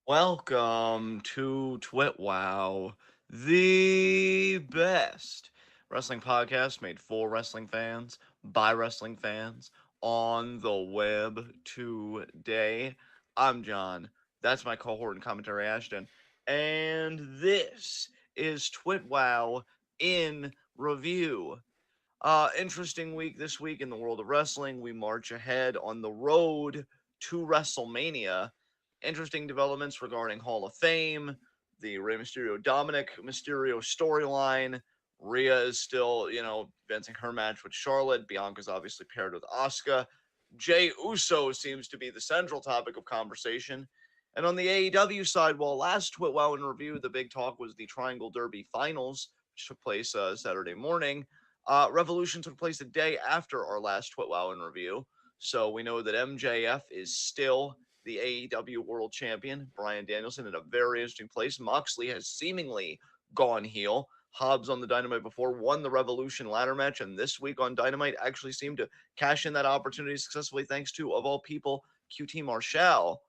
Welcome to TWitWoW, the best wrestling podcast made for wrestling fans by wrestling fans on the web today. I'm John. That's my cohort and commentary Ashton. And this is TWitWoW in review. Interesting week this week in the world of wrestling. We march ahead on the road to WrestleMania. Interesting developments regarding Hall of Fame, the Rey Mysterio Dominic Mysterio storyline. Rhea is still, advancing her match with Charlotte. Bianca's obviously paired with Asuka. Jey Uso seems to be the central topic of conversation. And on the AEW side, while last TwitWow in review, the big talk was the Triangle Derby Finals, which took place Saturday morning. Revolution took place a day after our last TwitWow in review, so we know that MJF is still the AEW World Champion. Bryan Danielson in a very interesting place. Moxley has seemingly gone heel. Hobbs on the Dynamite before won the Revolution ladder match, and this week on Dynamite actually seemed to cash in that opportunity successfully thanks to, of all people, QT Marshall.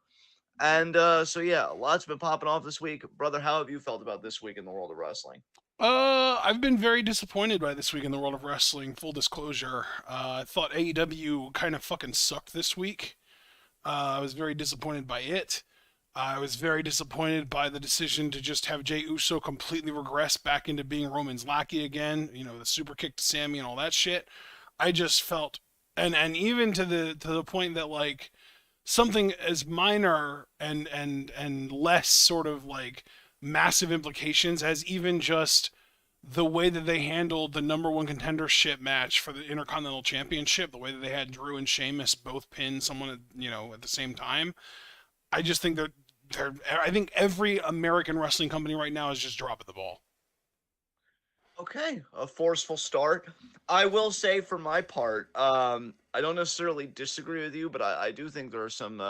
And so, yeah, lots been popping off this week. Brother, how have you felt about this week in the world of wrestling? I've been very disappointed by this week in the world of wrestling. Full disclosure, I thought AEW kind of fucking sucked this week. I was very disappointed by it. I was very disappointed by the decision to just have Jey Uso completely regress back into being Roman's lackey again. You know, the super kick to Sammy and all that shit. I just felt, and even to the point that like something as minor and less sort of like massive implications as even just the way that they handled the number one contendership match for the Intercontinental Championship, the way that they had Drew and Sheamus both pin someone, at the same time. I just think that I think every American wrestling company right now is just dropping the ball. Okay, a forceful start. I will say, for my part, I don't necessarily disagree with you, but I do think there are some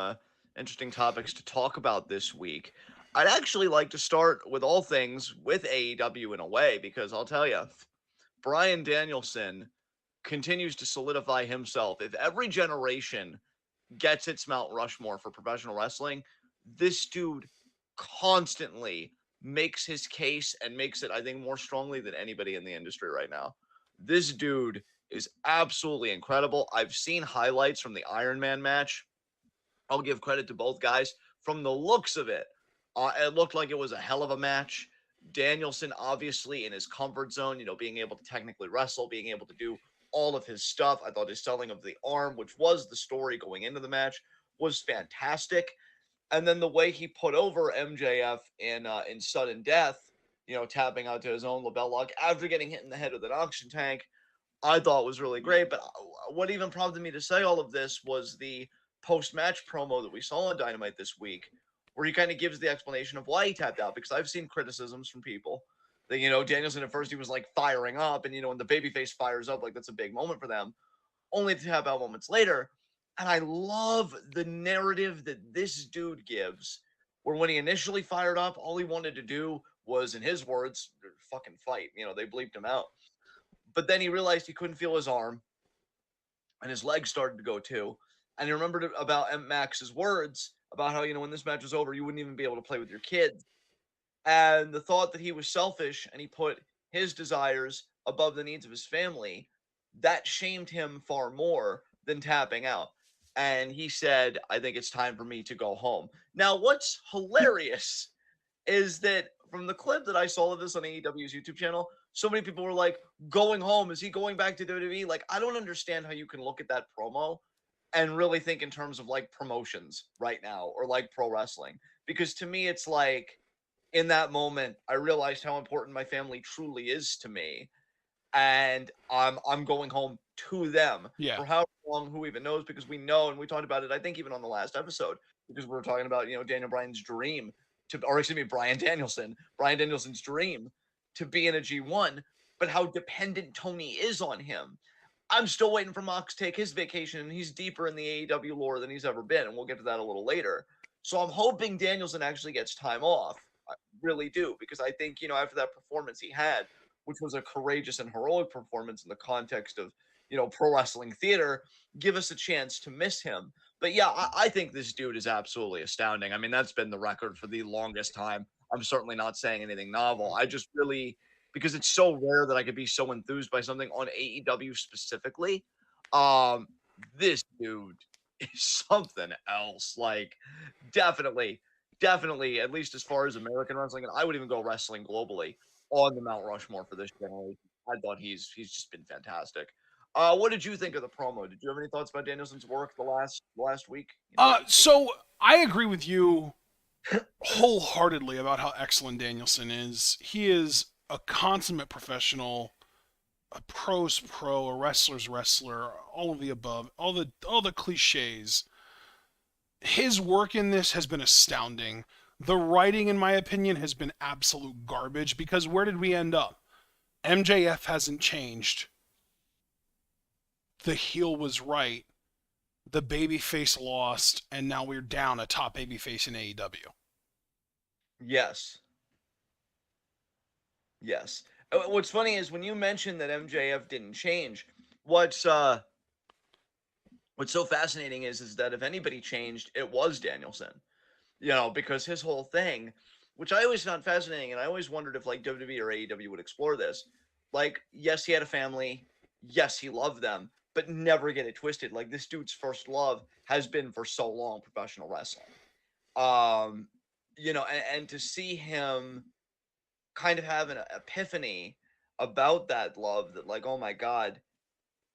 interesting topics to talk about this week. I'd actually like to start with all things with AEW in a way, because I'll tell you, Bryan Danielson continues to solidify himself. If every generation gets its Mount Rushmore for professional wrestling, this dude constantly makes his case and makes it, I think, more strongly than anybody in the industry right now. This dude is absolutely incredible. I've seen highlights from the Iron Man match. I'll give credit to both guys. From the looks of it, it looked like it was a hell of a match. Danielson, obviously, in his comfort zone, being able to technically wrestle, being able to do all of his stuff. I thought his selling of the arm, which was the story going into the match, was fantastic. And then the way he put over MJF in sudden death, tapping out to his own label lock after getting hit in the head with an oxygen tank, I thought was really great. But what even prompted me to say all of this was the post-match promo that we saw on Dynamite this week, where he kind of gives the explanation of why he tapped out. Because I've seen criticisms from people that Danielson at first he was like firing up, and when the babyface fires up, like that's a big moment for them, only to tap out moments later. And I love the narrative that this dude gives, where when he initially fired up, all he wanted to do was, in his words, fucking fight. They bleeped him out. But then he realized he couldn't feel his arm, and his legs started to go too. And he remembered about M. Max's words about how, when this match was over, you wouldn't even be able to play with your kids. And the thought that he was selfish and he put his desires above the needs of his family, that shamed him far more than tapping out. And he said, I think it's time for me to go home. Now, what's hilarious is that from the clip that I saw of this on AEW's YouTube channel, so many people were like, going home, is he going back to WWE? Like, I don't understand how you can look at that promo and really think in terms of like promotions right now or like pro wrestling. Because to me, it's like, in that moment, I realized how important my family truly is to me, and I'm going home to them Yeah. for how long, who even knows? Because we know, and we talked about it, I think even on the last episode, because we were talking about Daniel Bryan's dream to, or excuse me, Bryan Danielson's dream to be in a G1, but how dependent Tony is on him. I'm still waiting for Mox to take his vacation, and he's deeper in the AEW lore than he's ever been, and we'll get to that a little later. So I'm hoping Danielson actually gets time off. I really do, because I think, after that performance he had, which was a courageous and heroic performance in the context of, pro wrestling theater, give us a chance to miss him. But yeah, I think this dude is absolutely astounding. I mean, that's been the record for the longest time. I'm certainly not saying anything novel. I just really, because it's so rare that I could be so enthused by something on AEW specifically. Um, this dude is something else. Like, definitely, definitely, at least as far as American wrestling, and I would even go wrestling globally on the Mount Rushmore for this generation. I thought he's just been fantastic. What did you think of the promo? Did you have any thoughts about Danielson's work the last week? So I agree with you wholeheartedly about how excellent Danielson is. He is a consummate professional, a pro's pro, a wrestler's wrestler, all of the above, all the cliches. His work in this has been astounding. The writing, in my opinion, has been absolute garbage because where did we end up? MJF hasn't changed. The heel was right. The babyface lost, and now we're down a top babyface in AEW. Yes. Yes. What's funny is when you mentioned that MJF didn't change, what's uh what's so fascinating is that if anybody changed, it was Danielson. Because his whole thing, which I always found fascinating, and I always wondered if like WWE or AEW would explore this. Like, yes, he had a family, yes, he loved them, but never get it twisted. Like this dude's first love has been for so long professional wrestling. Um, and to see him kind of have an epiphany about that love, that like, oh my God,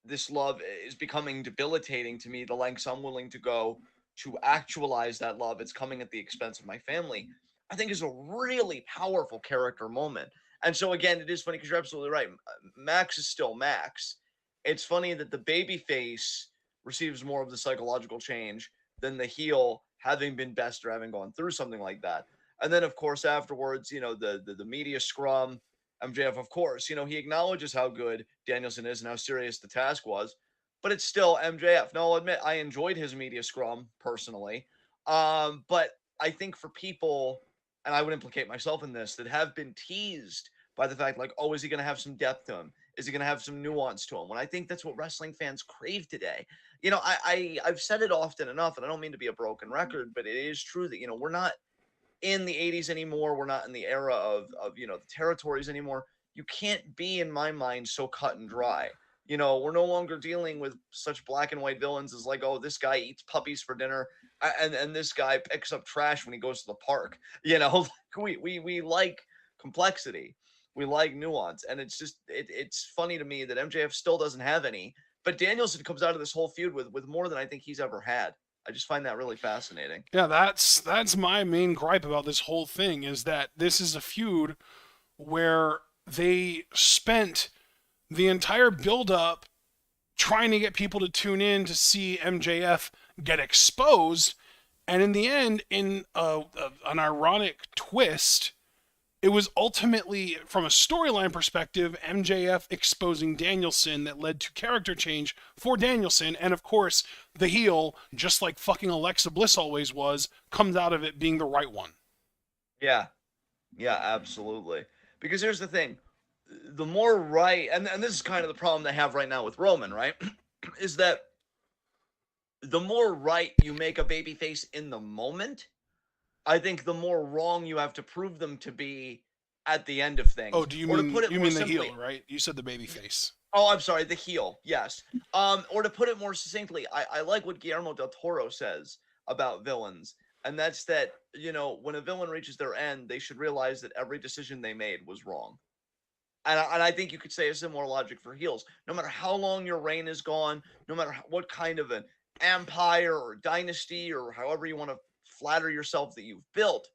this love is becoming debilitating to me, the lengths I'm willing to go to actualize that love. It's coming at the expense of my family. I think is a really powerful character moment. And so again, it is funny because you're absolutely right. Max is still Max. It's funny that the baby face receives more of the psychological change than the heel, having been best or having gone through something like that. And then of course afterwards, the media scrum, MJF, of course, he acknowledges how good Danielson is and how serious the task was, but it's still MJF. Now, I'll admit I enjoyed his media scrum personally, but I think for people, and I would implicate myself in this, that have been teased by the fact, like, oh, is he going to have some depth to him? Is he going to have some nuance to him? When I think that's what wrestling fans crave today. I've said it often enough, and I don't mean to be a broken record, but it is true that we're not in the 80s anymore. We're not in the era of the territories anymore. You can't be, in my mind, so cut and dry. We're no longer dealing with such black and white villains as like, oh, this guy eats puppies for dinner, and this guy picks up trash when he goes to the park. We like complexity. We like nuance, and it's funny to me that MJF still doesn't have any, but Danielson comes out of this whole feud with more than I think he's ever had. I just find that really fascinating. Yeah, that's my main gripe about this whole thing is that this is a feud where they spent the entire build-up trying to get people to tune in to see MJF get exposed, and in the end, in an ironic twist, it was ultimately, from a storyline perspective, MJF exposing Danielson that led to character change for Danielson. And of course, the heel, just like fucking Alexa Bliss always was, comes out of it being the right one. Yeah. Yeah, absolutely. Because here's the thing. The more right, and this is kind of the problem they have right now with Roman, right? Is that the more right you make a babyface in the moment, I think the more wrong you have to prove them to be at the end of Oh, things. do you Or to mean put it you more mean the simply, heel, right? You said the baby face. oh, I'm sorry, the heel, yes. Or to put it more succinctly, I like what Guillermo del Toro says about villains, and that's that, when a villain reaches their end, they should realize that every decision they made was wrong. And I think you could say a similar logic for heels. No matter how long your reign is gone, no matter what kind of an empire or dynasty or however you want to flatter yourself that you've built,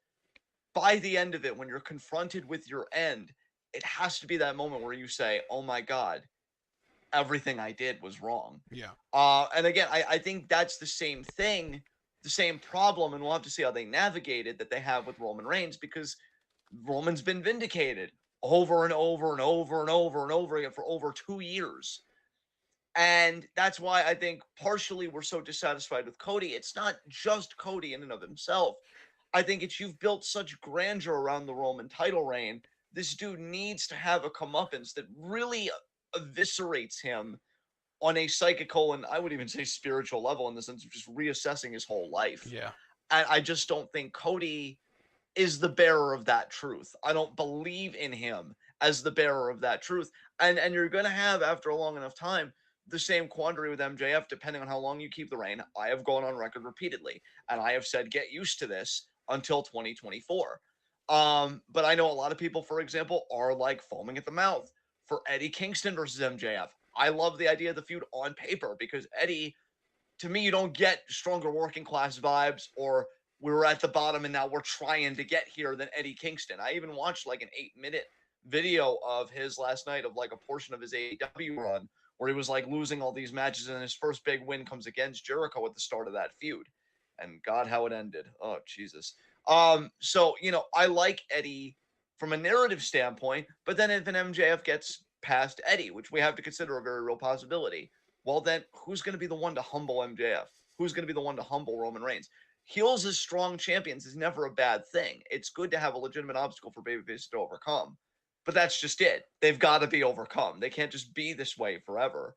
by the end of it, when you're confronted with your end, it has to be that moment where you say, oh my God, everything I did was wrong. Yeah. And again, I think that's the same thing, the same problem, and we'll have to see how they navigate it, that they have with Roman Reigns, because Roman's been vindicated over and over and over and over and over again for over 2 years. And that's why I think partially we're so dissatisfied with Cody. It's not just Cody in and of himself. I think it's you've built such grandeur around the Roman title reign. This dude needs to have a comeuppance that really eviscerates him on a psychical and I would even say spiritual level in the sense of just reassessing his whole life. Yeah. And I just don't think Cody is the bearer of that truth. I don't believe in him as the bearer of that truth. And you're going to have, after a long enough time, the same quandary with MJF, depending on how long you keep the reign. I have gone on record repeatedly, and I have said, get used to this until 2024. But I know a lot of people, for example, are like foaming at the mouth for Eddie Kingston versus MJF. I love the idea of the feud on paper because Eddie, to me, you don't get stronger working class vibes or we were at the bottom and now we're trying to get here than Eddie Kingston. I even watched like an 8-minute video of his last night of like a portion of his AEW run where he was like losing all these matches and his first big win comes against Jericho at the start of that feud. And God, how it ended. Oh, Jesus. So, I like Eddie from a narrative standpoint, but then if an MJF gets past Eddie, which we have to consider a very real possibility, well, then who's going to be the one to humble MJF? Who's going to be the one to humble Roman Reigns? Heels as strong champions is never a bad thing. It's good to have a legitimate obstacle for babyface to overcome, but that's just it. They've got to be overcome. They can't just be this way forever.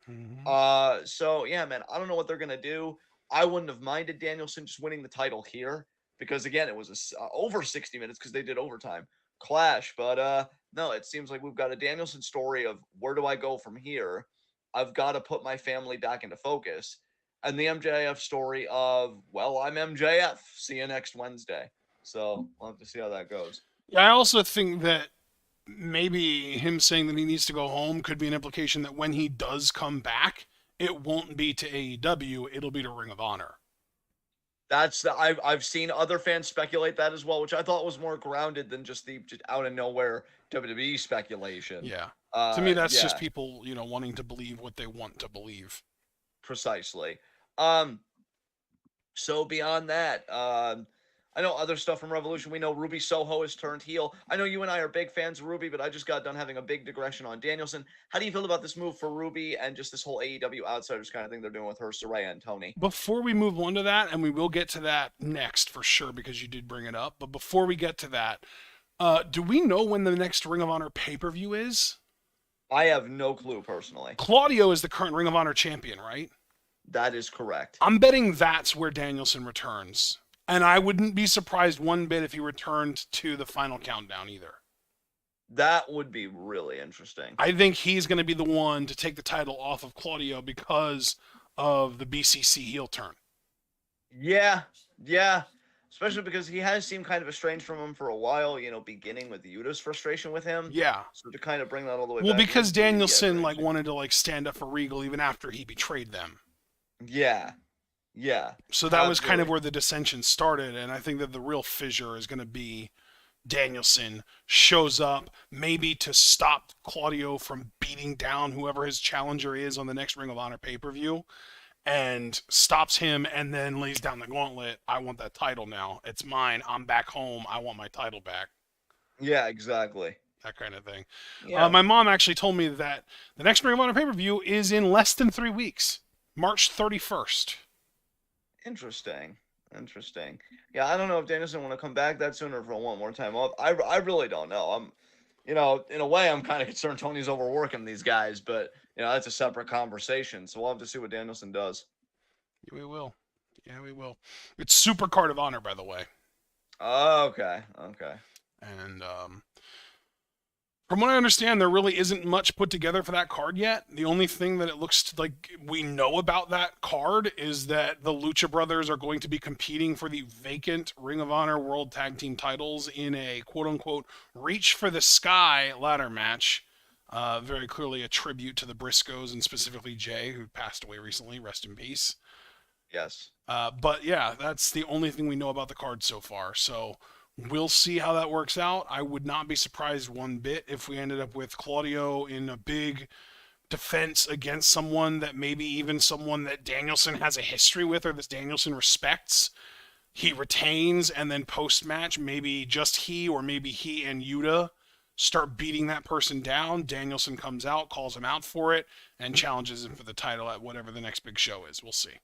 So yeah, man, I don't know what they're going to do. I wouldn't have minded Danielson just winning the title here because again, it was over 60 minutes because they did overtime clash. But no, it seems like we've got a Danielson story of where do I go from here? I've got to put my family back into focus. And the MJF story of, well, I'm MJF. See you next Wednesday. So we'll have to see how that goes. Yeah, I also think that maybe him saying that he needs to go home could be an implication that when he does come back, it won't be to AEW, it'll be to Ring of Honor. I've seen other fans speculate that as well, which I thought was more grounded than just the just out of nowhere WWE speculation. Yeah. To me, that's yeah, just people, wanting to believe what they want to believe. precisely. So beyond that, I know other stuff from Revolution. We know Ruby Soho has turned heel. I know you and I are big fans of Ruby, but I just got done having a big digression on Danielson. How do you feel about this move for Ruby and just this whole AEW Outsiders kind of thing they're doing with her, Saraya, and Tony? Before we move on to that, and we will get to that next for sure because you did bring it up, but before we get to that, do we know when the next Ring of Honor pay-per-view is? I have no clue personally. Claudio is the current Ring of Honor champion, right? That is correct. I'm betting that's where Danielson returns. And I wouldn't be surprised one bit if he returned to the Final Countdown either. That would be really interesting. I think he's going to be the one to take the title off of Claudio because of the BCC heel turn. Yeah. Especially because he has seemed kind of estranged from him for a while, beginning with Yuta's frustration with him. Yeah. So to kind of bring that all the way back. Well, because Danielson wanted to stand up for Regal even after he betrayed them. Yeah. So that was kind of where the dissension started, and I think that the real fissure is going to be Danielson shows up maybe to stop Claudio from beating down whoever his challenger is on the next Ring of Honor pay-per-view, and stops him and then lays down the gauntlet. I want that title now. It's mine. I'm back home. I want my title back. Yeah, exactly. That kind of thing. Yeah. My mom actually told me that the next Ring of Honor pay-per-view is in less than 3 weeks. March 31st. Interesting. Yeah, I don't know if Danielson want to come back that soon or if he'll want more time off. I really don't know. I'm, in a way, I'm kind of concerned Tony's overworking these guys, but that's a separate conversation. So we'll have to see what Danielson does. We will. Yeah, we will. It's Super Card of Honor, by the way. Okay. And from what I understand, there really isn't much put together for that card yet. The only thing that it looks like we know about that card is that the Lucha Brothers are going to be competing for the vacant Ring of Honor World Tag Team titles in a quote-unquote Reach for the Sky ladder match. Very clearly a tribute to the Briscoes and specifically Jay, who passed away recently. Rest in peace. Yes. But yeah, that's the only thing we know about the card so far. So we'll see how that works out. I would not be surprised one bit if we ended up with Claudio in a big defense against someone that maybe even someone that Danielson has a history with or that Danielson respects. He retains, and then post-match, maybe just he or maybe he and Yuta start beating that person down. Danielson comes out, calls him out for it, and challenges him for the title at whatever the next big show is. We'll see.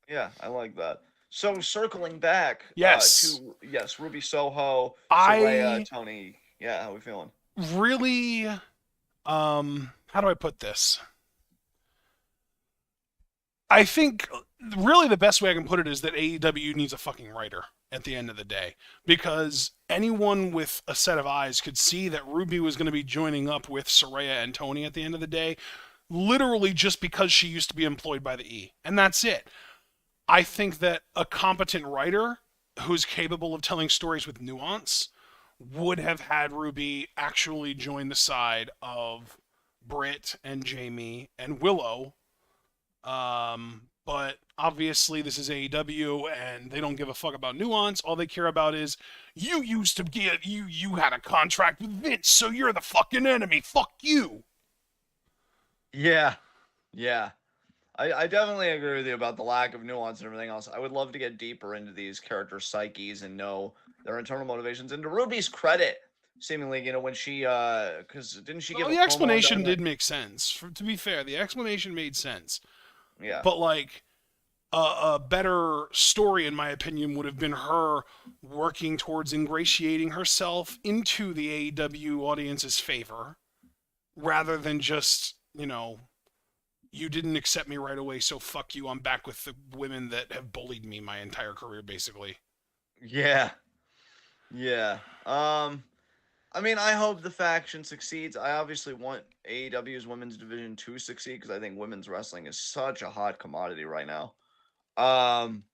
Yeah, I like that. So circling back, yes, to Ruby Soho, Saraya, Tony. Yeah, how we feeling? Really, how do I put this? I think really the best way I can put it is that AEW needs a fucking writer at the end of the day, because anyone with a set of eyes could see that Ruby was going to be joining up with Soraya and Tony at the end of the day, literally just because she used to be employed by the E. And that's it. I think that a competent writer who's capable of telling stories with nuance would have had Ruby actually join the side of Britt and Jamie and Willow. But obviously this is AEW and they don't give a fuck about nuance. All they care about is you used to get you had a contract with Vince, so you're the fucking enemy. Fuck you. Yeah, yeah. I definitely agree with you about the lack of nuance and everything else. I would love to get deeper into these character psyches and know their internal motivations. And to Ruby's credit, seemingly, when she, because didn't she give Well, a the promo on explanation Dynamite? did make sense. To be fair, the explanation made sense. Yeah, But like a better story, in my opinion, would have been her working towards ingratiating herself into the AEW audience's favor, rather than just, you didn't accept me right away, so fuck you. I'm back with the women that have bullied me my entire career, basically. yeah, yeah. I mean, I hope the faction succeeds. I obviously want AEW's women's division to succeed because I think women's wrestling is such a hot commodity right now. Um,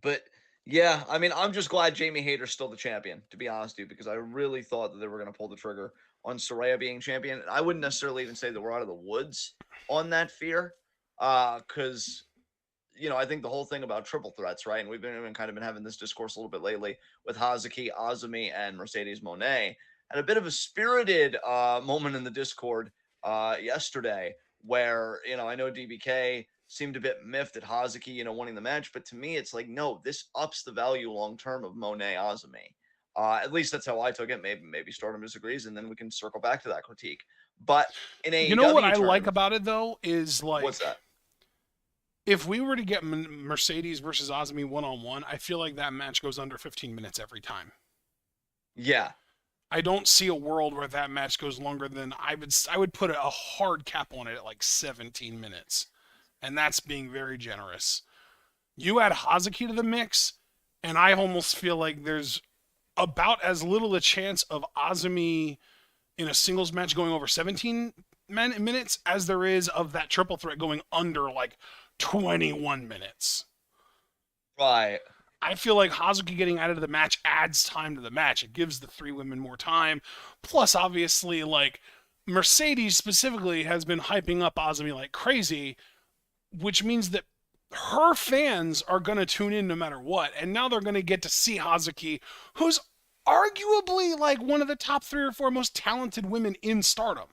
But yeah, I mean, I'm just glad Jamie Hayter's still the champion, to be honest with you, because I really thought that they were going to pull the trigger on Soraya being champion. I wouldn't necessarily even say that we're out of the woods on that fear, because I think the whole thing about triple threats, right? And we've been kind of been having this discourse a little bit lately with Hazuki, Azumi, and Mercedes Monet. Had a bit of a spirited moment in the Discord yesterday where I know DBK seemed a bit miffed at Hazuki, winning the match, but to me, it's like no, this ups the value long term of Monet Azumi. At least that's how I took it. Maybe Stardom disagrees, and then we can circle back to that critique. But in You know what AEW I like terms, about it, though, is what's like, that? if we were to get Mercedes versus Azumi one-on-one, I feel like that match goes under 15 minutes every time. Yeah, I don't see a world where that match goes longer than I would put a hard cap on it at like 17 minutes. And that's being very generous. You add Hazuki to the mix, and I almost feel like there's about as little a chance of Azumi in a singles match going over 17 minutes as there is of that triple threat going under like 21 minutes. right. I feel like Hazuki getting out of the match adds time to the match. It gives the three women more time. Plus, obviously, like Mercedes specifically has been hyping up Azumi like crazy, which means that her fans are going to tune in no matter what. And now they're going to get to see Hazuki, who's arguably like one of the top 3 or 4 most talented women in Stardom.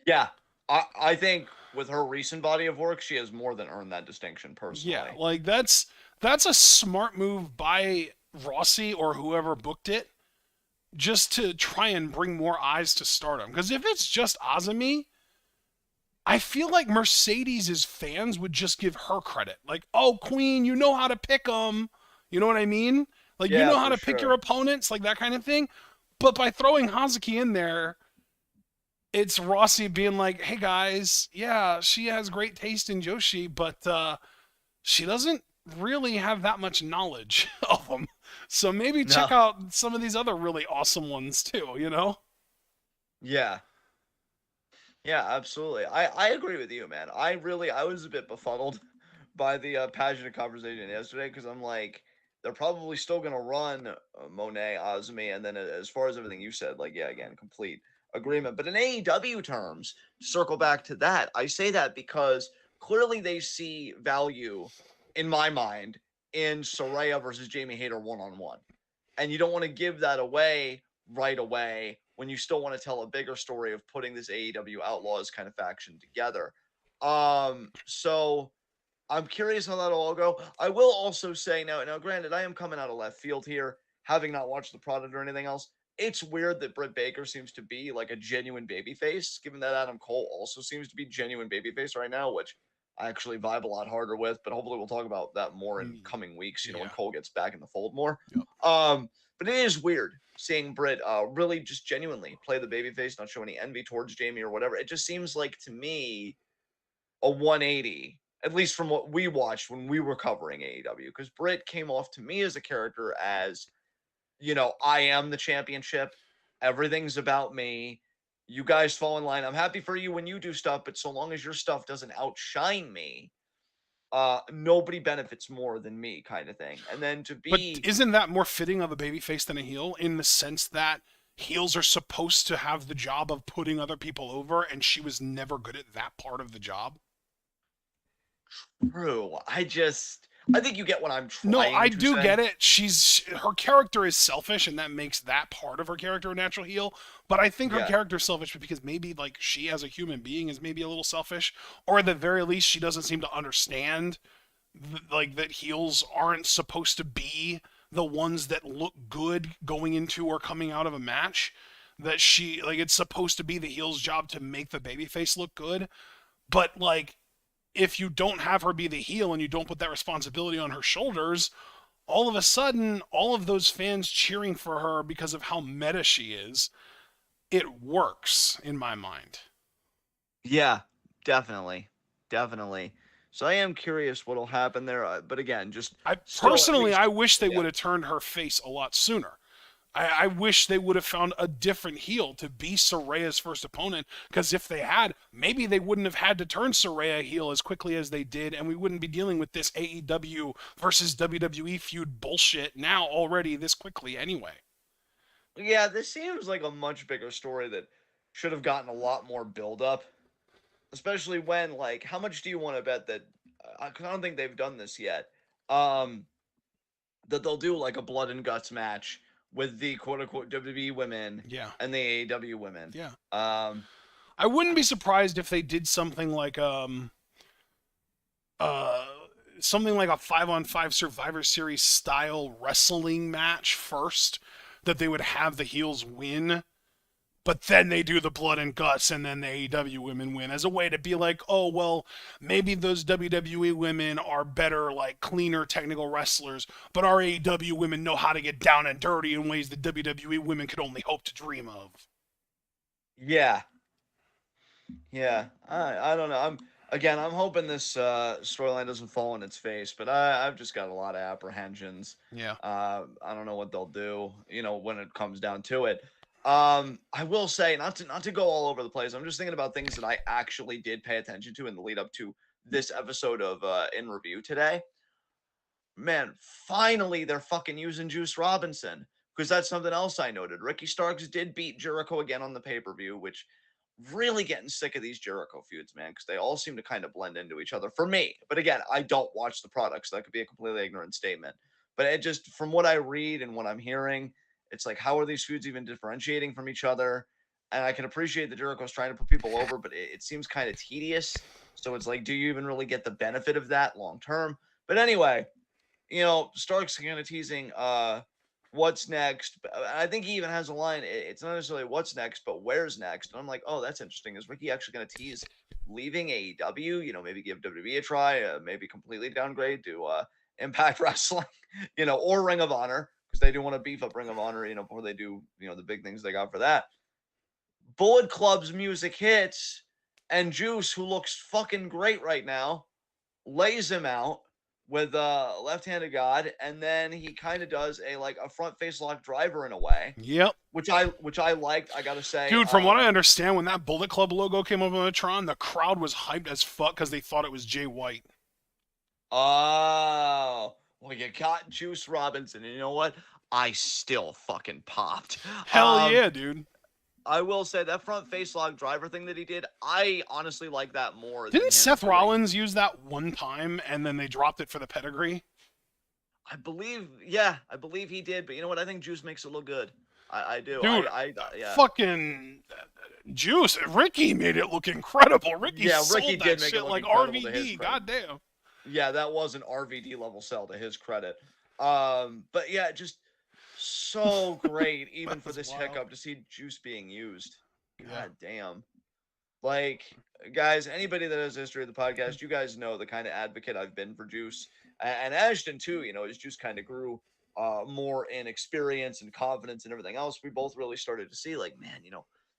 Yeah, I think with her recent body of work, she has more than earned that distinction Yeah, personally. like that's a smart move by Rossi or whoever booked it, just to try and bring more eyes to Stardom. Because if it's just Azumi, I feel like Mercedes' fans would just give her credit. Like, oh, Queen, you know how to pick them. You know what I mean? Like, you Yeah, know how for to pick your sure. opponents, like that kind of thing. But by throwing Hazuki in there, it's Rossi being like, hey guys, yeah, she has great taste in Joshi, but she doesn't really have that much knowledge of them. So maybe check No, out some of these other really awesome ones too, you know? yeah, yeah, absolutely. I agree with you, man. I was a bit befuddled by the passionate conversation yesterday because I'm like, they're probably still gonna run Monet, Azumi, and then as far as everything you said, like, yeah, again, complete agreement. But in AEW terms, to circle back to that, I say that because clearly they see value, in my mind, in Soraya versus Jamie Hayter one on one. And you don't want to give that away right away when you still want to tell a bigger story of putting this AEW Outlaws kind of faction together. So I'm curious how that'll all go. I will also say now, granted, I am coming out of left field here, having not watched the product or anything else. It's weird that Britt Baker seems to be like a genuine babyface, given that Adam Cole also seems to be genuine babyface right now, which I actually vibe a lot harder with. But hopefully, we'll talk about that more in coming weeks. When Yeah. Cole gets back in the fold more. Yep. But it is weird seeing Britt really just genuinely play the babyface, not show any envy towards Jamie or whatever. It just seems like to me a 180, at least from what we watched when we were covering AEW. Because Britt came off to me as a character as, I am the championship. Everything's about me. You guys fall in line. I'm happy for you when you do stuff, but so long as your stuff doesn't outshine me, nobody benefits more than me, kind of thing. And then to But be, isn't that more fitting of a babyface than a heel in the sense that heels are supposed to have the job of putting other people over, and she was never good at that part of the job? true, I think you get what I'm No, I trying to do say. get it. Her character is selfish, and that makes that part of her character a natural heel. But I think her Yeah. character is selfish because maybe like she as a human being is maybe a little selfish, or at the very least she doesn't seem to understand like that heels aren't supposed to be the ones that look good going into or coming out of a match. That she like it's supposed to be the heel's job to make the babyface look good. But like if you don't have her be the heel and you don't put that responsibility on her shoulders, all of a sudden, all of those fans cheering for her because of how meta she is, it works in my mind. Yeah, definitely. Definitely. So I am curious what'll happen there. But again, just I still at personally, least, I wish they yeah. would have turned her face a lot sooner. I wish they would have found a different heel to be Soraya's first opponent, because if they had, maybe they wouldn't have had to turn Soraya heel as quickly as they did, and we wouldn't be dealing with this AEW versus WWE feud bullshit now already this quickly anyway. Yeah, this seems like a much bigger story that should have gotten a lot more build up, especially when, like, how much do you want to bet that, 'cause I don't think they've done this yet, um, that they'll do like a blood and guts match with the quote unquote WWE women Yeah, and the AEW women. yeah. Um, I wouldn't be surprised if they did uh something like a 5-on-5 Survivor Series style wrestling match first, that they would have the heels win, but then they do the blood and guts and then the AEW women win as a way to be like, oh well, maybe those WWE women are better, like cleaner technical wrestlers, but our AEW women know how to get down and dirty in ways that WWE women could only hope to dream of. yeah, yeah, I don't know. I'm hoping this storyline doesn't fall on its face, but I've just got a lot of apprehensions. Yeah. I don't know what they'll do, when it comes down to it. I will say, not to go all over the place. I'm just thinking about things that I actually did pay attention to in the lead up to this episode of In Review today. Man, finally they're fucking using Juice Robinson, because that's something else I noted. Ricky Starks did beat Jericho again on the pay-per-view, which really getting sick of these Jericho feuds, man, because they all seem to kind of blend into each other for me. But again, I don't watch the product, so that could be a completely ignorant statement. But it just, from what I read and what I'm hearing, it's like, how are these feuds even differentiating from each other? And I can appreciate that Jericho's trying to put people over, but it seems kind of tedious. So it's like, do you even really get the benefit of that long term? But anyway, Stark's kind of teasing what's next. I think he even has a line. It's not necessarily what's next, but where's next. And I'm like, oh, that's interesting. Is Ricky actually going to tease leaving AEW? Maybe give WWE a try. Maybe completely downgrade to Impact Wrestling, or Ring of Honor, because they do want to beef up Ring of Honor, before they do, the big things they got for that. Bullet Club's music hits, and Juice, who looks fucking great right now, lays him out with left-handed God, and then he kind of does a front face lock driver in a way, Yep. which I liked. I gotta say, Dude, from what I understand, when that Bullet Club logo came up on the Tron, the crowd was hyped as fuck because they thought it was Jay White. oh, well, you got Juice Robinson, and you know what? I still fucking popped. Hell yeah, dude. I will say that front face lock driver thing that he did, I honestly like that more than Didn't him Seth doing. Rollins use that one time and then they dropped it for the pedigree? I believe he did, but you know what? I think Juice makes it look good. I do. Dude, Yeah. fucking Juice. Ricky made it look incredible. Ricky Yeah, Ricky sold did that make it shit look like incredible to his RVD. credit. Goddamn. Yeah, that was an RVD level sell to his credit. But yeah, just so great, even That for was this wild. hiccup, to see Juice being used. Yeah. God damn. Like, guys, anybody that has history of the podcast, you guys know the kind of advocate I've been for Juice. And Ashton, too, as Juice kind of grew more in experience and confidence and everything else, we both really started to see, like, man,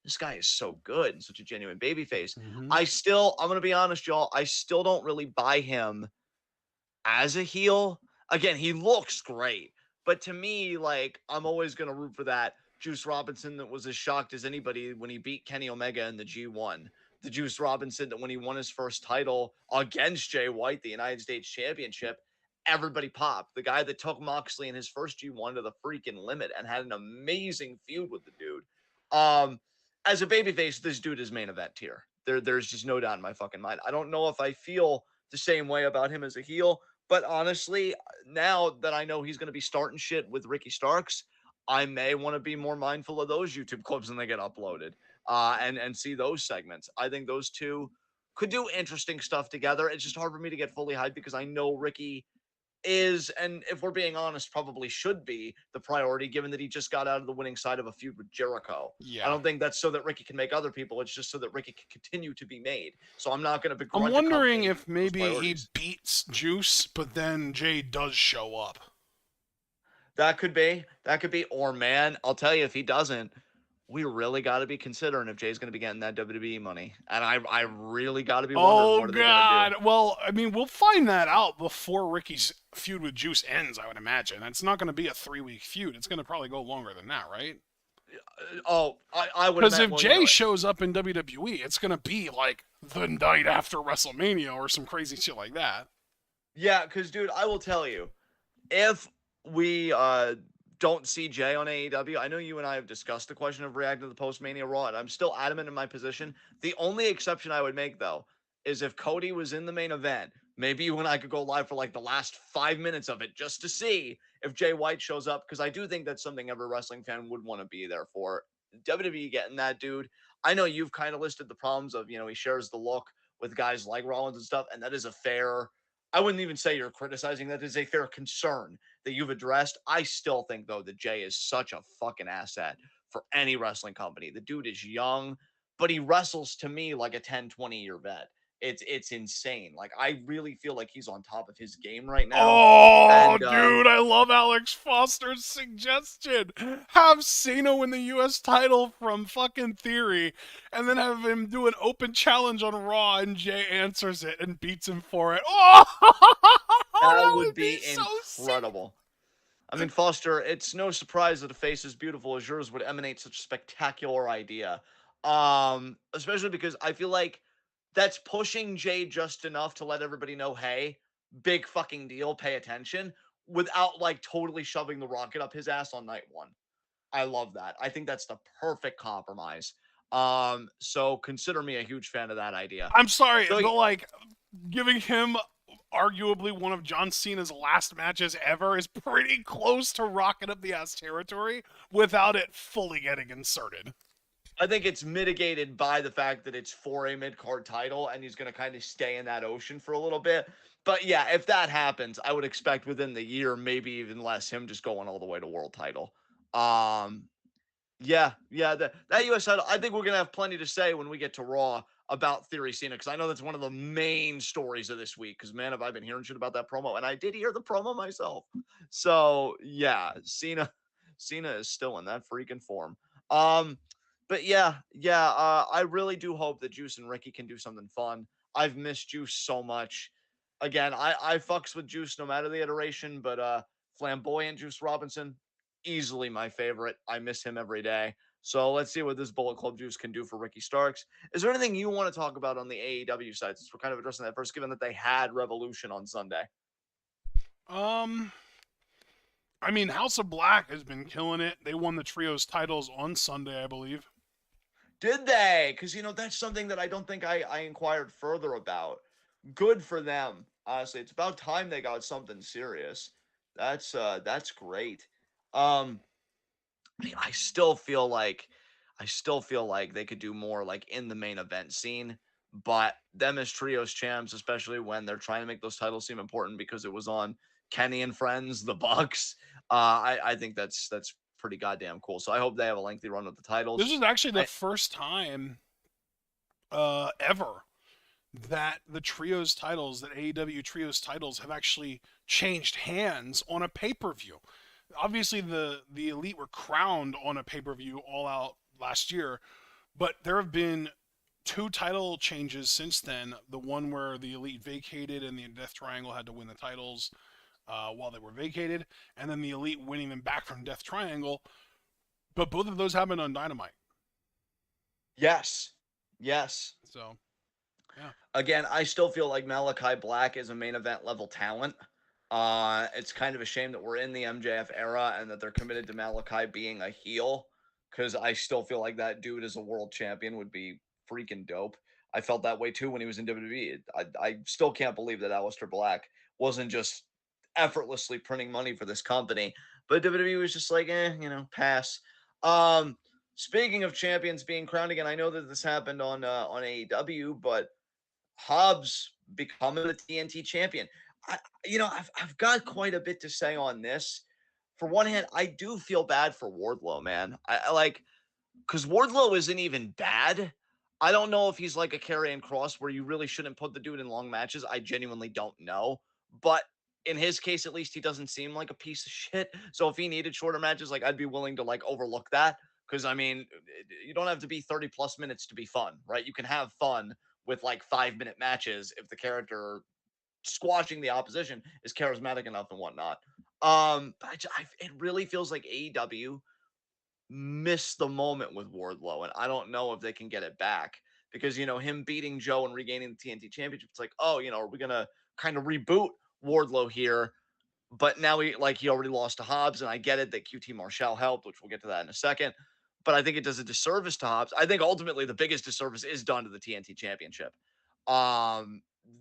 this guy is so good and such a genuine babyface. Mm-hmm. I'm gonna be honest, y'all. I still don't really buy him as a heel. Again, he looks great, but to me, like, I'm always gonna root for that Juice Robinson that was as shocked as anybody when he beat Kenny Omega in the G1. The Juice Robinson that when he won his first title against Jay White, the United States Championship, everybody popped. The guy that took Moxley in his first G1 to the freaking limit and had an amazing feud with the dude. Um, as a babyface, this dude is main event tier. There's just no doubt in my fucking mind. I don't know if I feel the same way about him as a heel, but honestly, now that I know he's going to be starting shit with Ricky Starks, I may want to be more mindful of those YouTube clips when they get uploaded, and see those segments. I think those two could do interesting stuff together. It's just hard for me to get fully hyped because I know Ricky is, and if we're being honest, probably should be the priority, given that he just got out of the winning side of a feud with Jericho. I Yeah. don't think that's so that Ricky can make other people. It's just so that Ricky can continue to be made. So I'm not going to I'm begrudge a wondering company if those maybe he priorities. beats Juice, but then Jay does show up. That could be. That could be. Or, man, I'll tell you, if he doesn't, we really got to be considering if Jay's going to be getting that WWE money. And I really got to be wondering, Oh what are they going to do? God! Well, I mean, we'll find that out before Ricky's feud with Juice ends. I would imagine it's not going to be a 3-week feud. It's going to probably go longer than that, right? I would Because imagine, if well, Jay shows up in WWE, it's going to be like the night after WrestleMania or some crazy shit like that. yeah, because, dude, I will tell you, if we don't see Jay on AEW, I know you and I have discussed the question of reacting to the post-Mania Raw, and I'm still adamant in my position. The only exception I would make, though, is if Cody was in the main event, maybe you and I could go live for like the last 5 minutes of it just to see if Jay White shows up, because I do think that's something every wrestling fan would want to be there for. WWE getting that dude. I know you've kind of listed the problems of, he shares the look with guys like Rollins and stuff, and that is a fair, I wouldn't even say you're criticizing, that is a fair concern that you've addressed. I still think, though, that Jay is such a fucking asset for any wrestling company. The dude is young, but he wrestles to me like a 10, 20-year vet. It's insane. Like, I really feel like he's on top of his game right now. Oh, And dude, I love Alex Foster's suggestion. Have Cena win the U.S. title from fucking Theory, and then have him do an open challenge on Raw, and Jay answers it and beats him for it. Oh, that that would would be be so sick. incredible. I mean, Foster, it's no surprise that a face as beautiful as yours would emanate such a spectacular idea. Especially because I feel like that's pushing Jay just enough to let everybody know, hey, big fucking deal, pay attention, without like totally shoving the rocket up his ass on night one. I love that. I think that's the perfect compromise. So consider me a huge fan of that idea. I'm sorry, So but like giving him arguably one of John Cena's last matches ever is pretty close to rocking up the ass territory without it fully getting inserted. I think it's mitigated by the fact that it's for a mid-card title and he's going to kind of stay in that ocean for a little bit. But yeah, if that happens, I would expect within the year, maybe even less, him just going all the way to world title. Um, yeah, that US title, I think we're going to have plenty to say when we get to Raw about Theory Cena, because I know that's one of the main stories of this week, because man, have I been hearing shit about that promo, and I did hear the promo myself. So yeah, Cena is still in that freaking form. Um, but yeah, I really do hope that Juice and Ricky can do something fun. I've missed Juice so much. Again, I fucks with Juice no matter the iteration, but flamboyant Juice Robinson, easily my favorite. I miss him every day. So let's see what this Bullet Club Juice can do for Ricky Starks. Is there anything you want to talk about on the AEW side, since we're kind of addressing that first, given that they had Revolution on Sunday? Um, I mean, House of Black has been killing it. They won the trios titles on Sunday, I believe. Did they? Because that's something that I don't think I inquired further about. Good for them. Honestly, it's about time they got something serious. That's great. Um, I still feel like they could do more like in the main event scene, but them as trios champs, especially when they're trying to make those titles seem important because it was on Kenny and Friends, the Bucks. I think that's pretty goddamn cool. So I hope they have a lengthy run with the This titles. is actually the I, first time ever that the trios titles, that AEW trios titles have actually changed hands on a pay-per-view. Obviously, the Elite were crowned on a pay-per-view All Out last year, But there have been 2 title changes since then. The one where the Elite vacated and the Death Triangle had to win the titles while they were vacated, and then the Elite winning them back from Death Triangle. But both of those happened on Dynamite. Yes. Yes. So, yeah. Again, I still feel like Malachi Black is a main event level talent. It's kind of a shame that we're in the MJF era and that they're committed to Malachi being a heel, because I still feel like that dude as a world champion would be freaking dope. I felt that way too when he was in WWE. I still can't believe that Aleister Black wasn't just effortlessly printing money for this company, but WWE was just like, pass. Um, Speaking of champions being crowned again, I know that this happened on AEW, but Hobbs becoming the TNT champion. I've got quite a bit to say on this. For one hand, I do feel bad for Wardlow, man. I like, because Wardlow isn't even bad. I don't know if he's like a Karrion Kross where you really shouldn't put the dude in long matches. I genuinely don't know. But in his case, at least he doesn't seem like a piece of shit. So if he needed shorter matches, like I'd be willing to like overlook that. Because I mean, you don't have to be 30 plus minutes to be fun, right? You can have fun with like 5-minute matches if the character squashing the opposition is charismatic enough and whatnot. But it really feels like AEW missed the moment with Wardlow, and I don't know if they can get it back, because him beating Joe and regaining the TNT Championship. It's like, oh, are we gonna kind of reboot Wardlow here? But now he already lost to Hobbs, and I get it that QT Marshall helped, which we'll get to that in a second. But I think it does a disservice to Hobbs. I think ultimately the biggest disservice is done to the TNT Championship.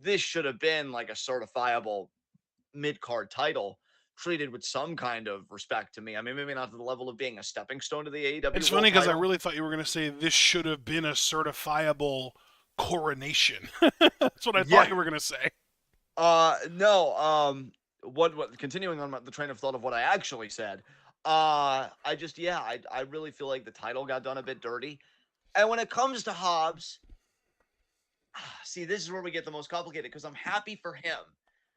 This should have been like a certifiable mid-card title, treated with some kind of respect to me. I mean, maybe not to the level of being a stepping stone to the AEW It's World funny because I title. really thought you were going to say this should have been a certifiable coronation. That's what I thought you were going to say. No. What? Continuing on the train of thought of what I actually said. I really feel like the title got done a bit dirty. And when it comes to Hobbs, see, this is where we get the most complicated, because I'm happy for him.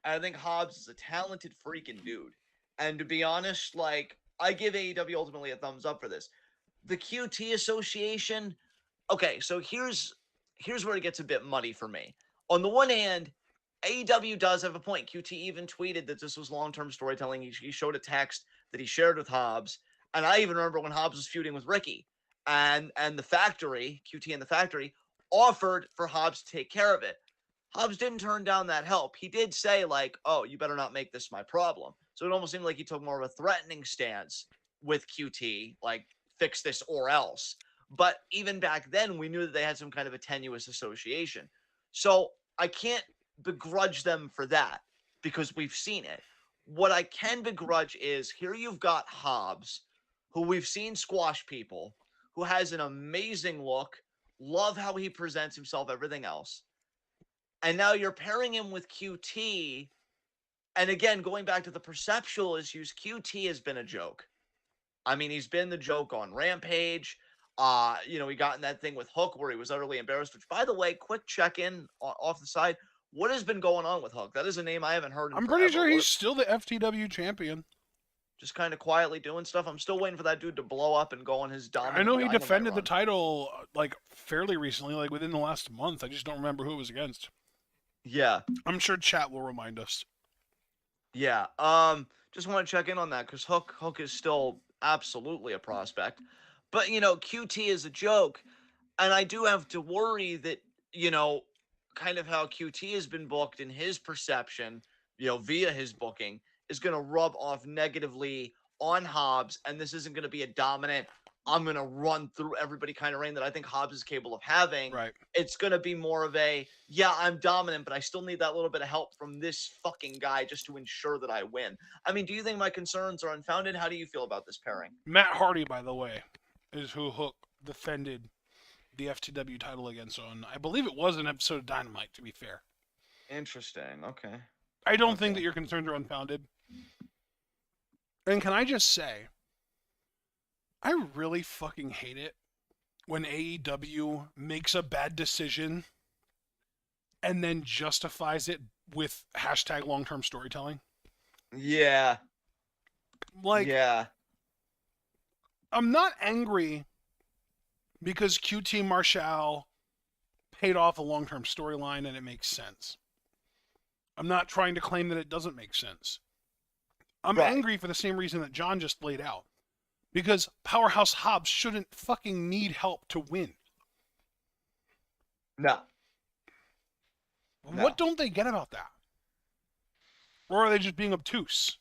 And I think Hobbs is a talented freaking dude. And to be honest, like, I give AEW ultimately a thumbs up for this. The QT Association, okay, so here's where it gets a bit muddy for me. On the one hand, AEW does have a point. QT even tweeted that this was long-term storytelling. He showed a text that he shared with Hobbs. And I even remember when Hobbs was feuding with Ricky. And the factory, QT and the factory, offered for Hobbs to take care of it. Hobbs didn't turn down that help. He did say, like, oh, you better not make this my problem. So it almost seemed like he took more of a threatening stance with QT, like, fix this or else. But even back then, we knew that they had some kind of a tenuous association. So I can't begrudge them for that, because we've seen it. What I can begrudge is, here you've got Hobbs, who we've seen squash people, who has an amazing look, love how he presents himself, everything else. And now you're pairing him with QT. And again, going back to the perceptual issues, QT has been a joke. I mean, he's been the joke on Rampage. He got in that thing with Hook where he was utterly embarrassed, which, by the way, quick check-in off the side. What has been going on with Hook? That is a name I haven't heard in I'm forever. pretty sure he's still the FTW champion. Just kind of quietly doing stuff. I'm still waiting for that dude to blow up and go on his dominant I know he Dynamite defended run. the title like fairly recently, like within the last month. I just don't remember who it was against. Yeah. I'm sure chat will remind us. Yeah. Just want to check in on that, because Hook is still absolutely a prospect. But QT is a joke. And I do have to worry that, kind of how QT has been booked in his perception, via his booking, is going to rub off negatively on Hobbs. And this isn't going to be a dominant, I'm going to run through everybody kind of reign that I think Hobbs is capable of having. Right. It's going to be more of a, yeah, I'm dominant, but I still need that little bit of help from this fucking guy just to ensure that I win. I mean, do you think my concerns are unfounded? How do you feel about this pairing? Matt Hardy, by the way, is who Hook defended the FTW title against on, I believe it was an episode of Dynamite, to be fair. Interesting. Okay. I don't think that your concerns are unfounded. And can I just say, I really fucking hate it when AEW makes a bad decision and then justifies it with hashtag long-term storytelling. Yeah. Like, yeah. I'm not angry because QT Marshall paid off a long-term storyline and it makes sense. I'm not trying to claim that it doesn't make sense. I'm Right. angry for the same reason that John just laid out. Because Powerhouse Hobbs shouldn't fucking need help to win. No. What No. don't they get about that? Or are they just being obtuse?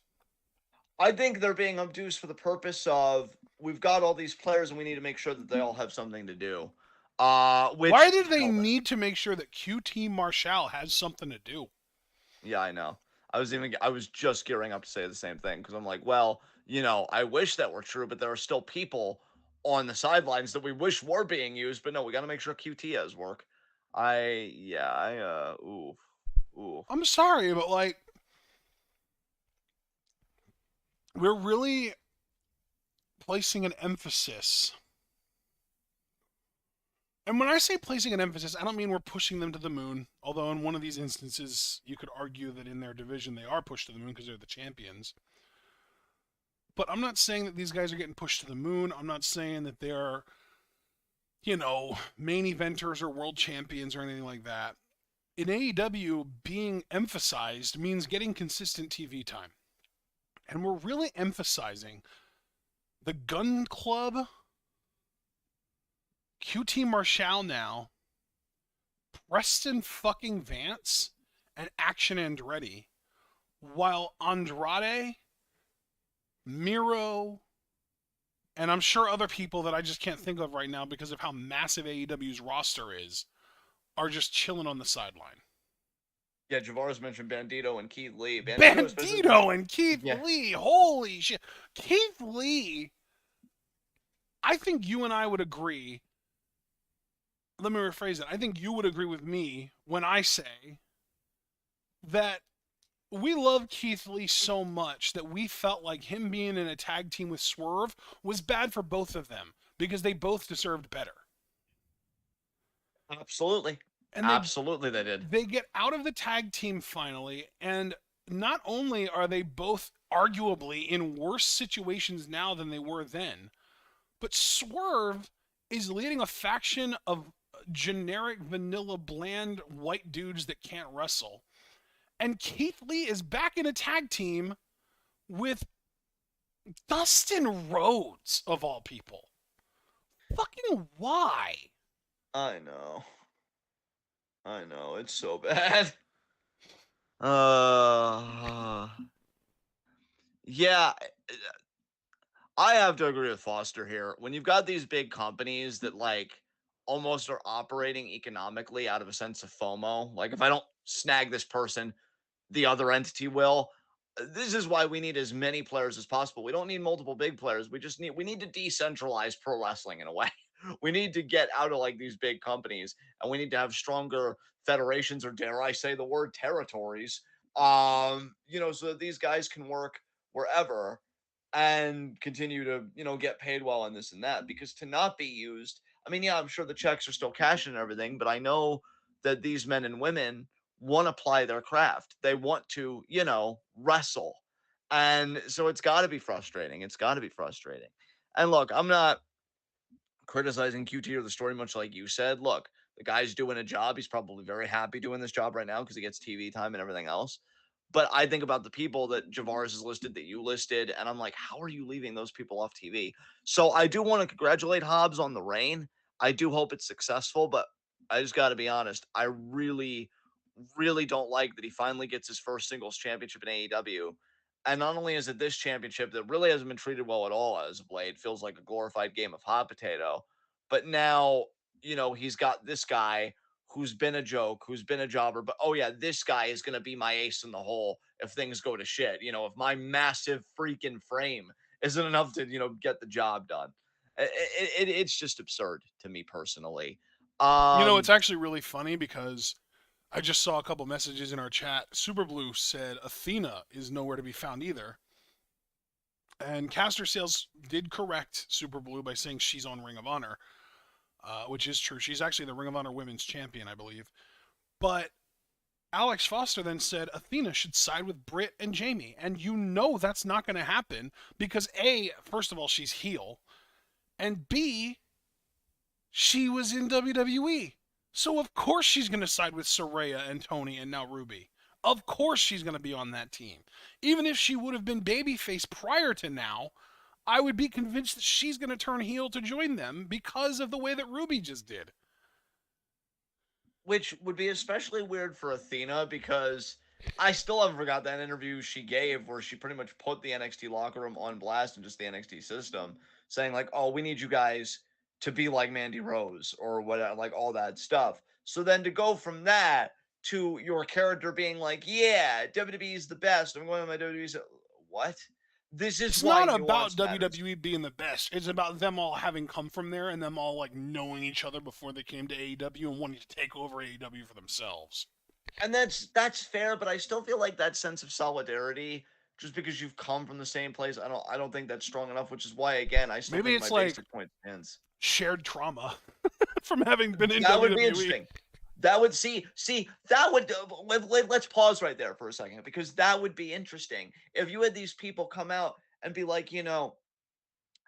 I think they're being obtuse for the purpose of we've got all these players and we need to make sure that they all have something to do. Why Which did they need to make sure that QT Marshall has something to do? Yeah, I know. I was just gearing up to say the same thing because I'm like, well, I wish that were true, but there are still people on the sidelines that we wish were being used. But no, we got to make sure QT has work. Ooh, ooh. I'm sorry, but like, we're really placing an emphasis. And when I say placing an emphasis, I don't mean we're pushing them to the moon. Although in one of these instances, you could argue that in their division they are pushed to the moon because they're the champions. But I'm not saying that these guys are getting pushed to the moon. I'm not saying that they're, main eventers or world champions or anything like that. In AEW, being emphasized means getting consistent TV time. And we're really emphasizing the Gun Club, QT Marshall now, Preston fucking Vance, and Action Andretti, while Andrade, Miro, and I'm sure other people that I just can't think of right now because of how massive AEW's roster is, are just chilling on the sideline. Yeah, Javaris mentioned Bandito and Keith Lee. Bandito and Keith Yeah. Lee. Holy shit. Keith Lee, I think you and I would agree. Let me rephrase it. I think you would agree with me when I say that we love Keith Lee so much that we felt like him being in a tag team with Swerve was bad for both of them because they both deserved better. Absolutely. And Absolutely, they did. They get out of the tag team finally, and not only are they both arguably in worse situations now than they were then, but Swerve is leading a faction of generic, vanilla, bland white dudes that can't wrestle. And Keith Lee is back in a tag team with Dustin Rhodes, of all people. Fucking why? I know. It's so bad. Yeah, I have to agree with Foster here. When you've got these big companies that almost are operating economically out of a sense of FOMO, like if I don't snag this person, the other entity will. This is why we need as many players as possible. We don't need multiple big players. We need to decentralize pro wrestling in a way. We need to get out of these big companies, and we need to have stronger federations, or dare I say the word territories. So that these guys can work wherever and continue to, get paid well and this and that. Because to not be used, I mean, yeah, I'm sure the checks are still cashing and everything, but I know that these men and women want to apply their craft. They want to, wrestle. And so it's got to be frustrating. It's got to be frustrating. And look, I'm not criticizing QT or the story, much like you said. Look, the guy's doing a job. He's probably very happy doing this job right now because he gets TV time and everything else. But I think about the people that Javaris has listed, that you listed, and I'm like, how are you leaving those people off TV? So I do want to congratulate Hobbs on the reign. I do hope it's successful, but I just got to be honest. I really, really don't like that he finally gets his first singles championship in AEW. And not only is it this championship that really hasn't been treated well at all as of late, feels like a glorified game of hot potato, but now, he's got this guy who's been a joke, who's been a jobber, but oh yeah, this guy is going to be my ace in the hole if things go to shit. If my massive freaking frame isn't enough to, get the job done. It's just absurd to me personally. It's actually really funny because I just saw a couple messages in our chat. Superblue said Athena is nowhere to be found either. And Caster Sales did correct Superblue by saying she's on Ring of Honor, which is true. She's actually the Ring of Honor Women's Champion, I believe. But Alex Foster then said Athena should side with Britt and Jamie. And that's not going to happen because A, first of all, she's heel. And B, She was in WWE. So of course she's going to side with Saraya and Tony and now Ruby. Of course she's going to be on that team. Even if she would have been babyface prior to now, I would be convinced that she's going to turn heel to join them because of the way that Ruby just did. Which would be especially weird for Athena because I still haven't forgot that interview she gave where she pretty much put the NXT locker room on blast and just the NXT system, saying like, "Oh, we need you guys to be like Mandy Rose or whatever, like all that stuff." So then to go from that to your character being like, "Yeah, WWE is the best. I'm going to my WWE." What? This is It's why not nuance about matters. WWE being the best. It's about them all having come from there and them all like knowing each other before they came to AEW and wanting to take over AEW for themselves. And that's fair, but I still feel like that sense of solidarity, just because you've come from the same place, I don't think that's strong enough. Which is why, again, I still Maybe think my it's like basic point stands. shared trauma from having been in That would be WWE. interesting. That would see that would let's pause right there for a second because that would be interesting if you had these people come out and be like,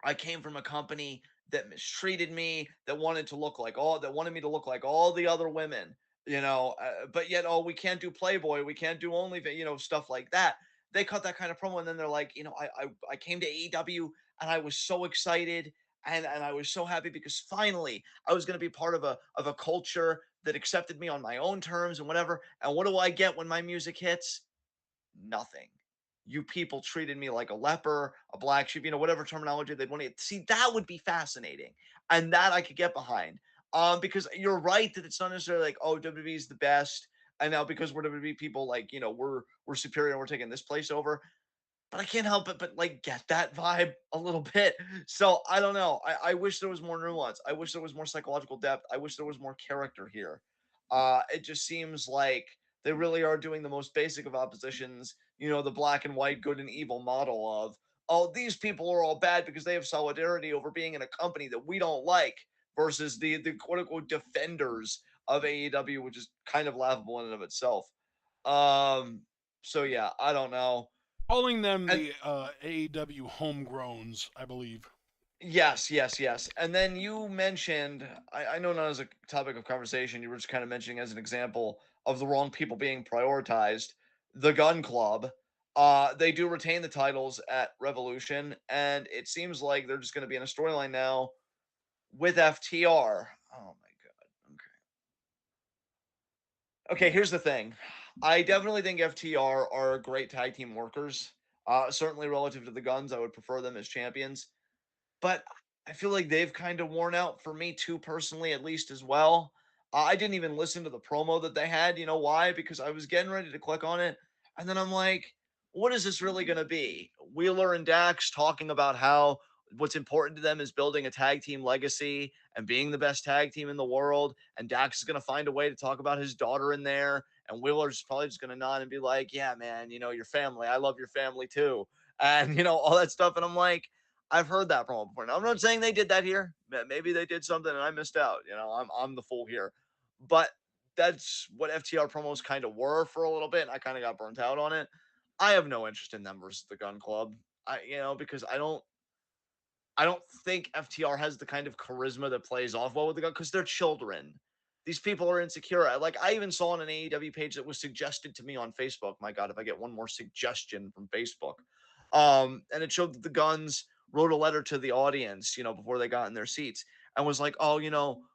I came from a company that mistreated me, that wanted me to look like all the other women, but yet, oh, we can't do Playboy, we can't do OnlyFans, stuff like that. They cut that kind of promo, and then they're like, I came to AEW and I was so excited and I was so happy because finally I was going to be part of a culture that accepted me on my own terms and whatever. And what do I get when my music hits? Nothing. You people treated me like a leper, a black sheep, whatever terminology they'd want to see. That would be fascinating. And that I could get behind. Because you're right that it's not necessarily like, oh, WWE is the best. And now because we're WWE people, like, we're superior and we're taking this place over. But I can't help it but like get that vibe a little bit. So I don't know. I wish there was more nuance. I wish there was more psychological depth. I wish there was more character here. It just seems like they really are doing the most basic of oppositions, the black and white, good and evil model of, oh, these people are all bad because they have solidarity over being in a company that we don't like, versus the quote unquote defenders of AEW, which is kind of laughable in and of itself. Um, so yeah, I don't know. Calling them And the AEW homegrowns, I believe. yes, yes, yes. And then you mentioned, I know not as a topic of conversation, you were just kind of mentioning as an example of the wrong people being prioritized, the Gun Club. They do retain the titles at Revolution, and it seems like they're just going to be in a storyline now with FTR. Oh my god. Okay. Okay, here's the thing. I definitely think FTR are great tag team workers. Certainly relative to the Guns, I would prefer them as champions. But I feel like they've kind of worn out for me too, personally, at least as well. I didn't even listen to the promo that they had. You know why? Because I was getting ready to click on it. And then I'm like, what is this really going to be? Wheeler and Dax talking about how what's important to them is building a tag team legacy and being the best tag team in the world. And Dax is going to find a way to talk about his daughter in there. And Wheeler's probably just going to nod and be like, yeah, man, your family. I love your family too. And, all that stuff. And I'm like, I've heard that promo before. Now, I'm not saying they did that here. Maybe they did something and I missed out. I'm the fool here. But that's what FTR promos kind of were for a little bit, and I kind of got burnt out on it. I have no interest in them versus the Gun Club. Because I don't think FTR has the kind of charisma that plays off well with the Gun, because they're children. These people are insecure. I even saw on an AEW page that was suggested to me on Facebook. My God, if I get one more suggestion from Facebook. And it showed that the Guns wrote a letter to the audience, before they got in their seats, and was like, oh,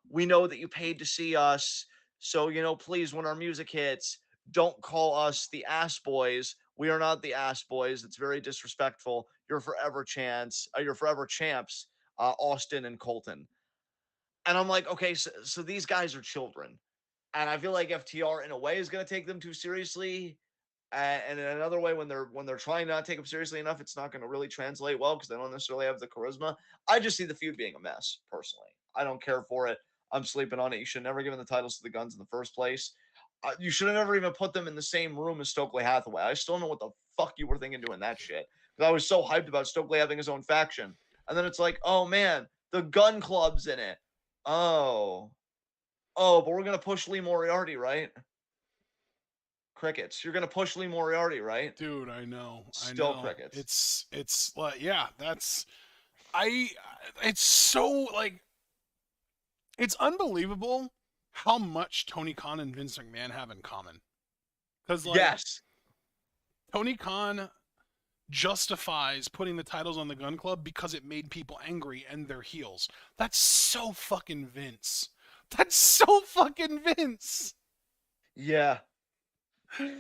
we know that you paid to see us. So, please, when our music hits, don't call us the ass boys. We are not the ass boys. It's very disrespectful. You're forever champs, Austin and Colton. And I'm like, okay, so these guys are children. And I feel like FTR in a way is going to take them too seriously. And in another way, when they're trying to not take them seriously enough, it's not going to really translate well because they don't necessarily have the charisma. I just see the feud being a mess, personally. I don't care for it. I'm sleeping on it. You should never given the titles to the Guns in the first place. You should have never even put them in the same room as Stokely Hathaway. I still don't know what the fuck you were thinking doing that shit. Because I was so hyped about Stokely having his own faction. And then it's like, oh man, the Gun Club's in it. Oh. Oh, but we're going to push Lee Moriarty, right? Crickets. You're going to push Lee Moriarty, right? Dude, I know. I Still know. crickets. It's like yeah, that's I it's so like It's unbelievable how much Tony Khan and Vince McMahon have in common. Because, like, Yes. Tony Khan justifies putting the titles on the Gun Club because it made people angry and they're heels. That's so fucking Vince. That's so fucking Vince. Yeah.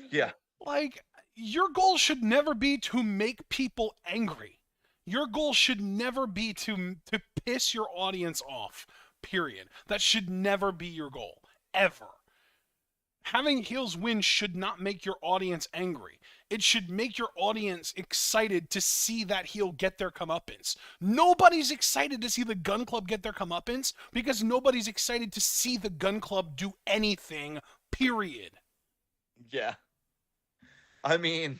Yeah. Like, your goal should never be to make people angry. Your goal should never be to piss your audience off. Period. That should never be your goal. Ever. Having heels win should not make your audience angry. It should make your audience excited to see that heel get their comeuppance. Nobody's excited to see the Gun Club get their comeuppance because nobody's excited to see the Gun Club do anything, period. Yeah. I mean,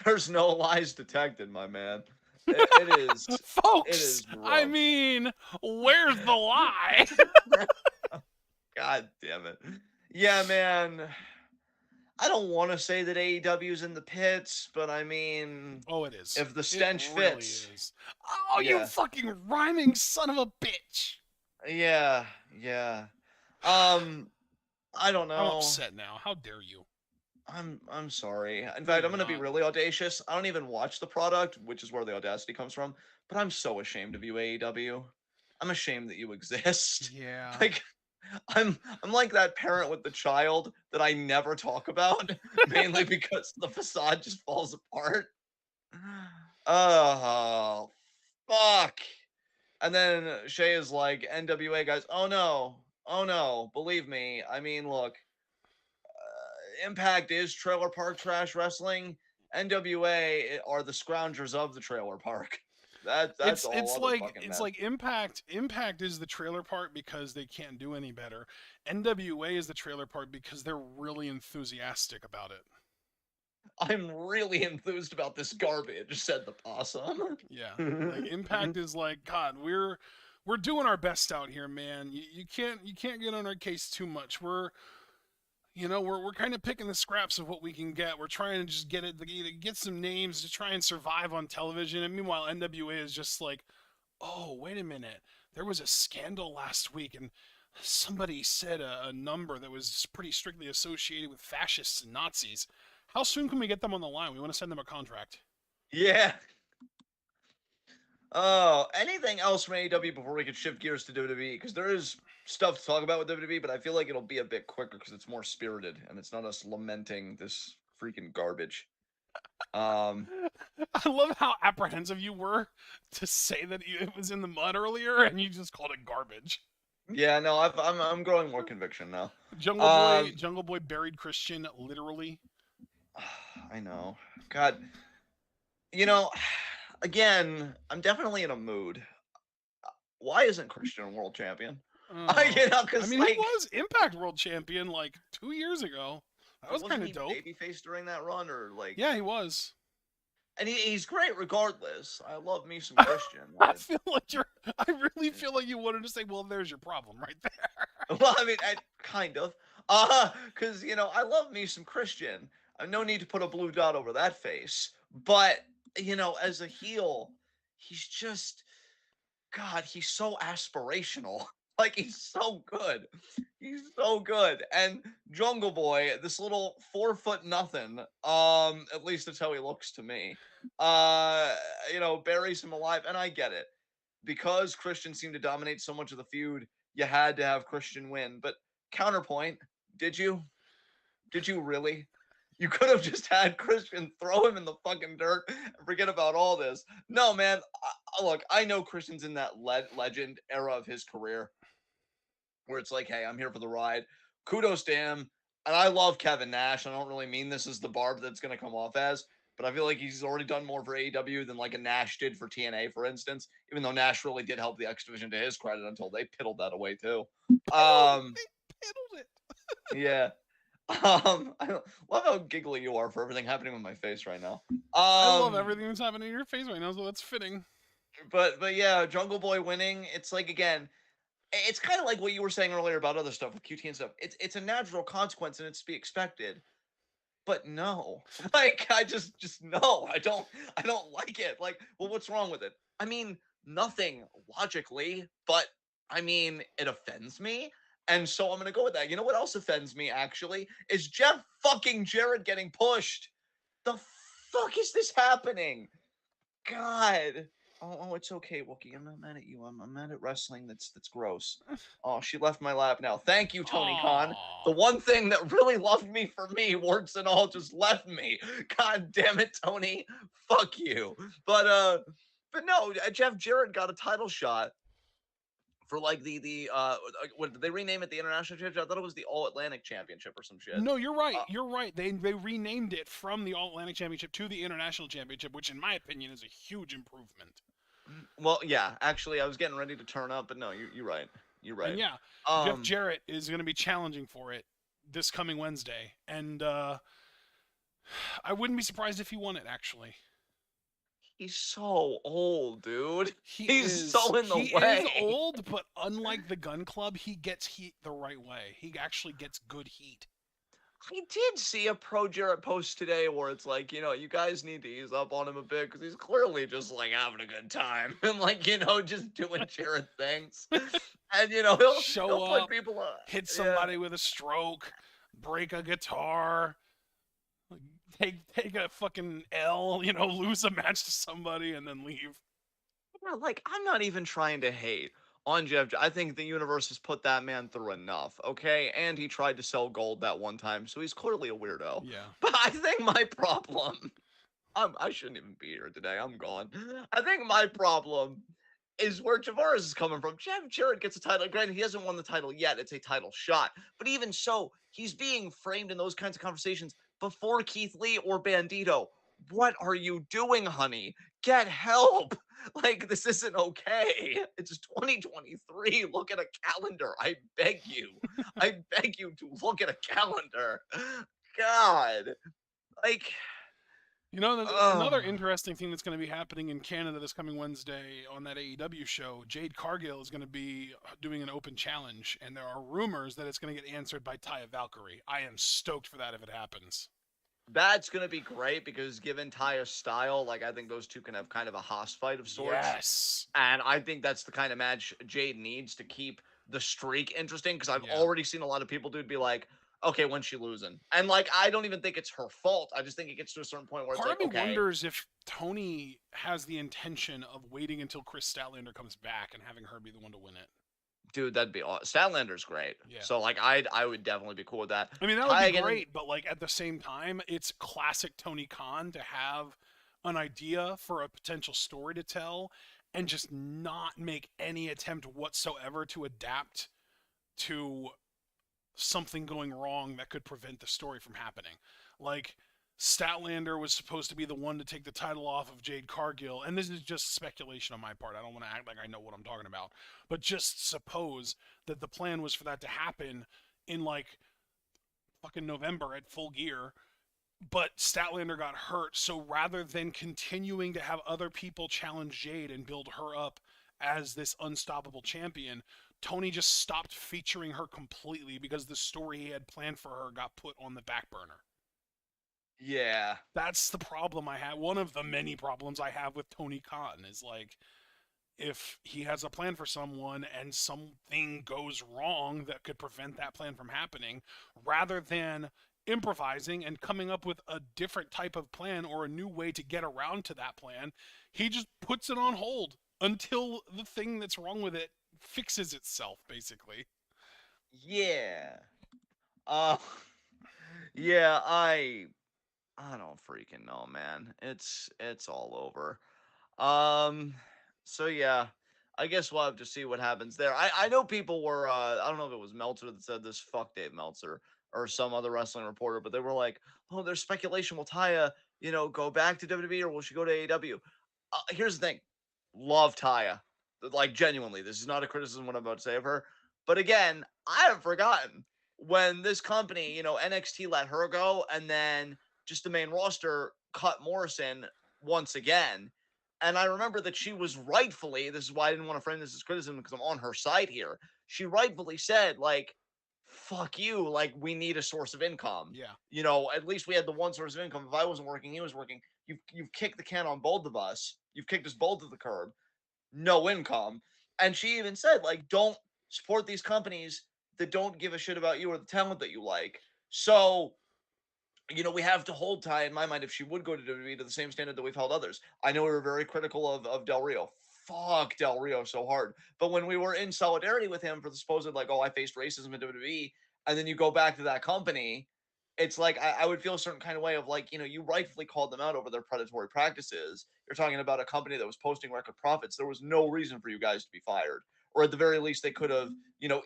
there's no lies detected, my man. It is. Folks, It is I rough. mean, where's the lie? God damn it. Yeah, man. I don't want to say that AEW's in the pits, but I mean, Oh, it is. if the It stench really fits. is. Oh, you Yeah. fucking rhyming son of a bitch. Yeah. Yeah. I don't I'm know. upset now. How dare you? I'm sorry. In No, fact, you're I'm gonna be not. really audacious. I don't even watch the product, which is where the audacity comes from. But I'm so ashamed of you, AEW. I'm ashamed that you exist. Yeah. Like, I'm like that parent with the child that I never talk about, mainly because the facade just falls apart. Oh, fuck. And then Shay is like, NWA guys, oh no, believe me. I mean, look, Impact is trailer park trash wrestling. NWA are the scroungers of the trailer park. That's all other fucking it's mess. like Impact is the trailer part because they can't do any better. NWA is the trailer part because they're really enthusiastic about it. I'm really enthused about this garbage, said the possum. Yeah. Like Impact is like, God, we're doing our best out here, man. You can't get on our case too much. We're kind of picking the scraps of what we can get. We're trying to just get some names to try and survive on television. And meanwhile, NWA is just like, oh, wait a minute. There was a scandal last week, and somebody said a number that was pretty strictly associated with fascists and Nazis. How soon can we get them on the line? We want to send them a contract. Yeah. Oh, anything else from AEW before we could shift gears to WWE? Because there is stuff to talk about with WWE, but I feel like it'll be a bit quicker because it's more spirited and it's not us lamenting this freaking garbage. I love how apprehensive you were to say that it was in the mud earlier, and you just called it garbage. Yeah, no, I'm growing more conviction now. Jungle Boy buried Christian literally. I know. God, you know, again, I'm definitely in a mood. Why isn't Christian a world champion? Because he like, was Impact World Champion like 2 years ago. That was kind wasn't of he dope. babyface during that run, or like? Yeah, he was. And he's great regardless. I love me some Christian. I really feel like you wanted to say, well, there's your problem right there. Well, I mean, kind of. Because, I love me some Christian. No need to put a blue dot over that face. But, as a heel, he's just, God, he's so aspirational. Like, he's so good. He's so good. And Jungle Boy, this little 4 foot nothing, at least that's how he looks to me, buries him alive. And I get it. Because Christian seemed to dominate so much of the feud, you had to have Christian win. But counterpoint, did you? Did you really? You could have just had Christian throw him in the fucking dirt and forget about all this. No, man. Look, I know Christian's in that legend era of his career where it's like, hey, I'm here for the ride. Kudos to him. And I love Kevin Nash. I don't really mean this as the barb that's going to come off as, but I feel like he's already done more for AEW than like a Nash did for TNA, for instance, even though Nash really did help the X Division to his credit until they piddled that away too. They piddled it. Yeah. I love how giggly you are for everything happening with my face right now. I love everything that's happening in your face right now, so that's fitting. But yeah, Jungle Boy winning, it's like, again, it's kind of like what you were saying earlier about other stuff with QT and stuff. It's a natural consequence and it's to be expected. But no, like, I just no, I don't like it. Like, well, what's wrong with it? I mean, nothing logically, but I mean, it offends me. And so I'm going to go with that. You know what else offends me, actually? Is Jeff fucking Jarrett getting pushed. The fuck is this happening? God. Oh, it's okay, Wookie. I'm not mad at you. I'm mad at wrestling. That's gross. Oh, she left my lap now. Thank you, Tony Khan. The Aww. one thing that really loved me for me, warts and all, just left me. God damn it, Tony. Fuck you. But no, Jeff Jarrett got a title shot for like what did they rename it? The international championship? I thought it was the All Atlantic Championship or some shit. No, you're right. Uh, You're right. They renamed it from the All Atlantic Championship to the International Championship, which, in my opinion, is a huge improvement. well, yeah, actually, I was getting ready to turn up, but no, you're right. You're And right. yeah, Jeff Um, Jarrett is going to be challenging for it this coming Wednesday, and I wouldn't be surprised if he won it. Actually, he's so old, dude. he He's is so in the he is way. old, but unlike the Gun Club, he gets heat the right way. He actually gets good heat. I did see a pro Jarrett post today where it's like, you guys need to ease up on him a bit because he's clearly just like having a good time and like, just doing Jarrett things. And Show he'll put up, people on. hit Yeah. somebody with a stroke, break a guitar, take a fucking L, lose a match to somebody and then leave. Yeah, like I'm not even trying to hate on Jeff. I think the universe has put that man through enough, okay? And he tried to sell gold that one time, so he's clearly a weirdo. Yeah. But I think my problem, I shouldn't even be here today. I'm gone. I think my problem is where Tavares is coming from. Jeff Jarrett gets a title. Granted, he hasn't won the title yet. It's a title shot. But even so, he's being framed in those kinds of conversations before Keith Lee or Bandito. What are you doing, honey? Get help. Like, this isn't okay. It's 2023. Look at a calendar. I beg you. I beg you to look at a calendar. God. Like, Another oh. interesting thing that's going to be happening in Canada this coming Wednesday on that AEW show, Jade Cargill is going to be doing an open challenge, and there are rumors that it's going to get answered by Taya Valkyrie. I am stoked for that if it happens. That's going to be great because given Taya's style, like, I think those two can have kind of a hoss fight of sorts. Yes. And I think that's the kind of match Jade needs to keep the streak interesting because I've Yeah. already seen a lot of people, dude, be like, okay, when's she losing? And, like, I don't even think it's her fault. I just think it gets to a certain point where Part it's of like, me okay. wonders if Tony has the intention of waiting until Chris Statlander comes back and having her be the one to win it. Dude, that'd be awesome. Statlander's great. Yeah. So, like, I would definitely be cool with that. I mean, that would be great, but, like, at the same time, it's classic Tony Khan to have an idea for a potential story to tell and just not make any attempt whatsoever to adapt to something going wrong that could prevent the story from happening. Like, Statlander was supposed to be the one to take the title off of Jade Cargill, and this is just speculation on my part. I don't want to act like I know what I'm talking about, but just suppose that the plan was for that to happen in like fucking November at Full Gear, but Statlander got hurt, so rather than continuing to have other people challenge Jade and build her up as this unstoppable champion, Tony just stopped featuring her completely because the story he had planned for her got put on the back burner. Yeah. That's the problem I have. One of the many problems I have with Tony Khan is like, if he has a plan for someone and something goes wrong that could prevent that plan from happening, rather than improvising and coming up with a different type of plan or a new way to get around to that plan, he just puts it on hold until the thing that's wrong with it fixes itself, basically. Yeah. Uh yeah, I don't freaking know, man. It's all over. So yeah, I guess we'll have to see what happens there. I know people were I don't know if it was Meltzer that said this, fuck Dave Meltzer or some other wrestling reporter, but they were like, "Oh, there's speculation will Taya, go back to WWE or will she go to AEW?" Here's the thing. Love Taya. Like genuinely, this is not a criticism what I'm about to say of her. But again, I have forgotten when this company, NXT let her go and then just the main roster cut Morrison once again. And I remember that she was rightfully, this is why I didn't want to frame this as criticism because I'm on her side here. She rightfully said, like, fuck you, like, we need a source of income. Yeah. At least we had the one source of income. If I wasn't working, he was working. You've kicked the can on both of us. You've kicked us both to the curb. No income. And she even said, like, don't support these companies that don't give a shit about you or the talent that you like. So, we have to hold Ty in my mind if she would go to WWE to the same standard that we've held others. I know we were very critical of Del Rio. Fuck Del Rio so hard. But when we were in solidarity with him for the supposed, like, oh, I faced racism in WWE, and then you go back to that company, it's like I would feel a certain kind of way of like, you rightfully called them out over their predatory practices. You're talking about a company that was posting record profits. There was no reason for you guys to be fired. Or at the very least, they could have,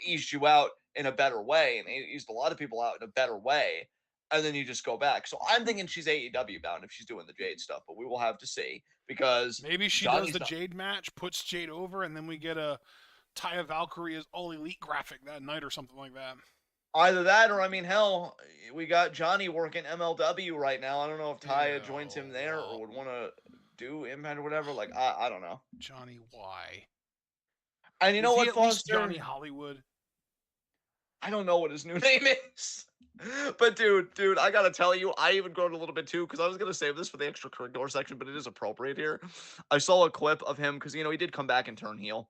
eased you out in a better way and eased a lot of people out in a better way, and then you just go back. So I'm thinking she's AEW bound if she's doing the Jade stuff, but we will have to see because Maybe she does Johnny's the not. Jade match, puts Jade over, and then we get a Taya Valkyrie as All Elite graphic that night or something like that. Either that or, I mean, hell, we got Johnny working MLW right now. I don't know if Taya joins him there or would want to do Impact or whatever. Like, I don't know. Johnny Y. And you know Is he what, at least Johnny Foster? Hollywood? I don't know what his new name is. But dude, I gotta tell you, I even grown a little bit too, because I was gonna save this for the extracurricular section, but it is appropriate here. I saw a clip of him because he did come back and turn heel.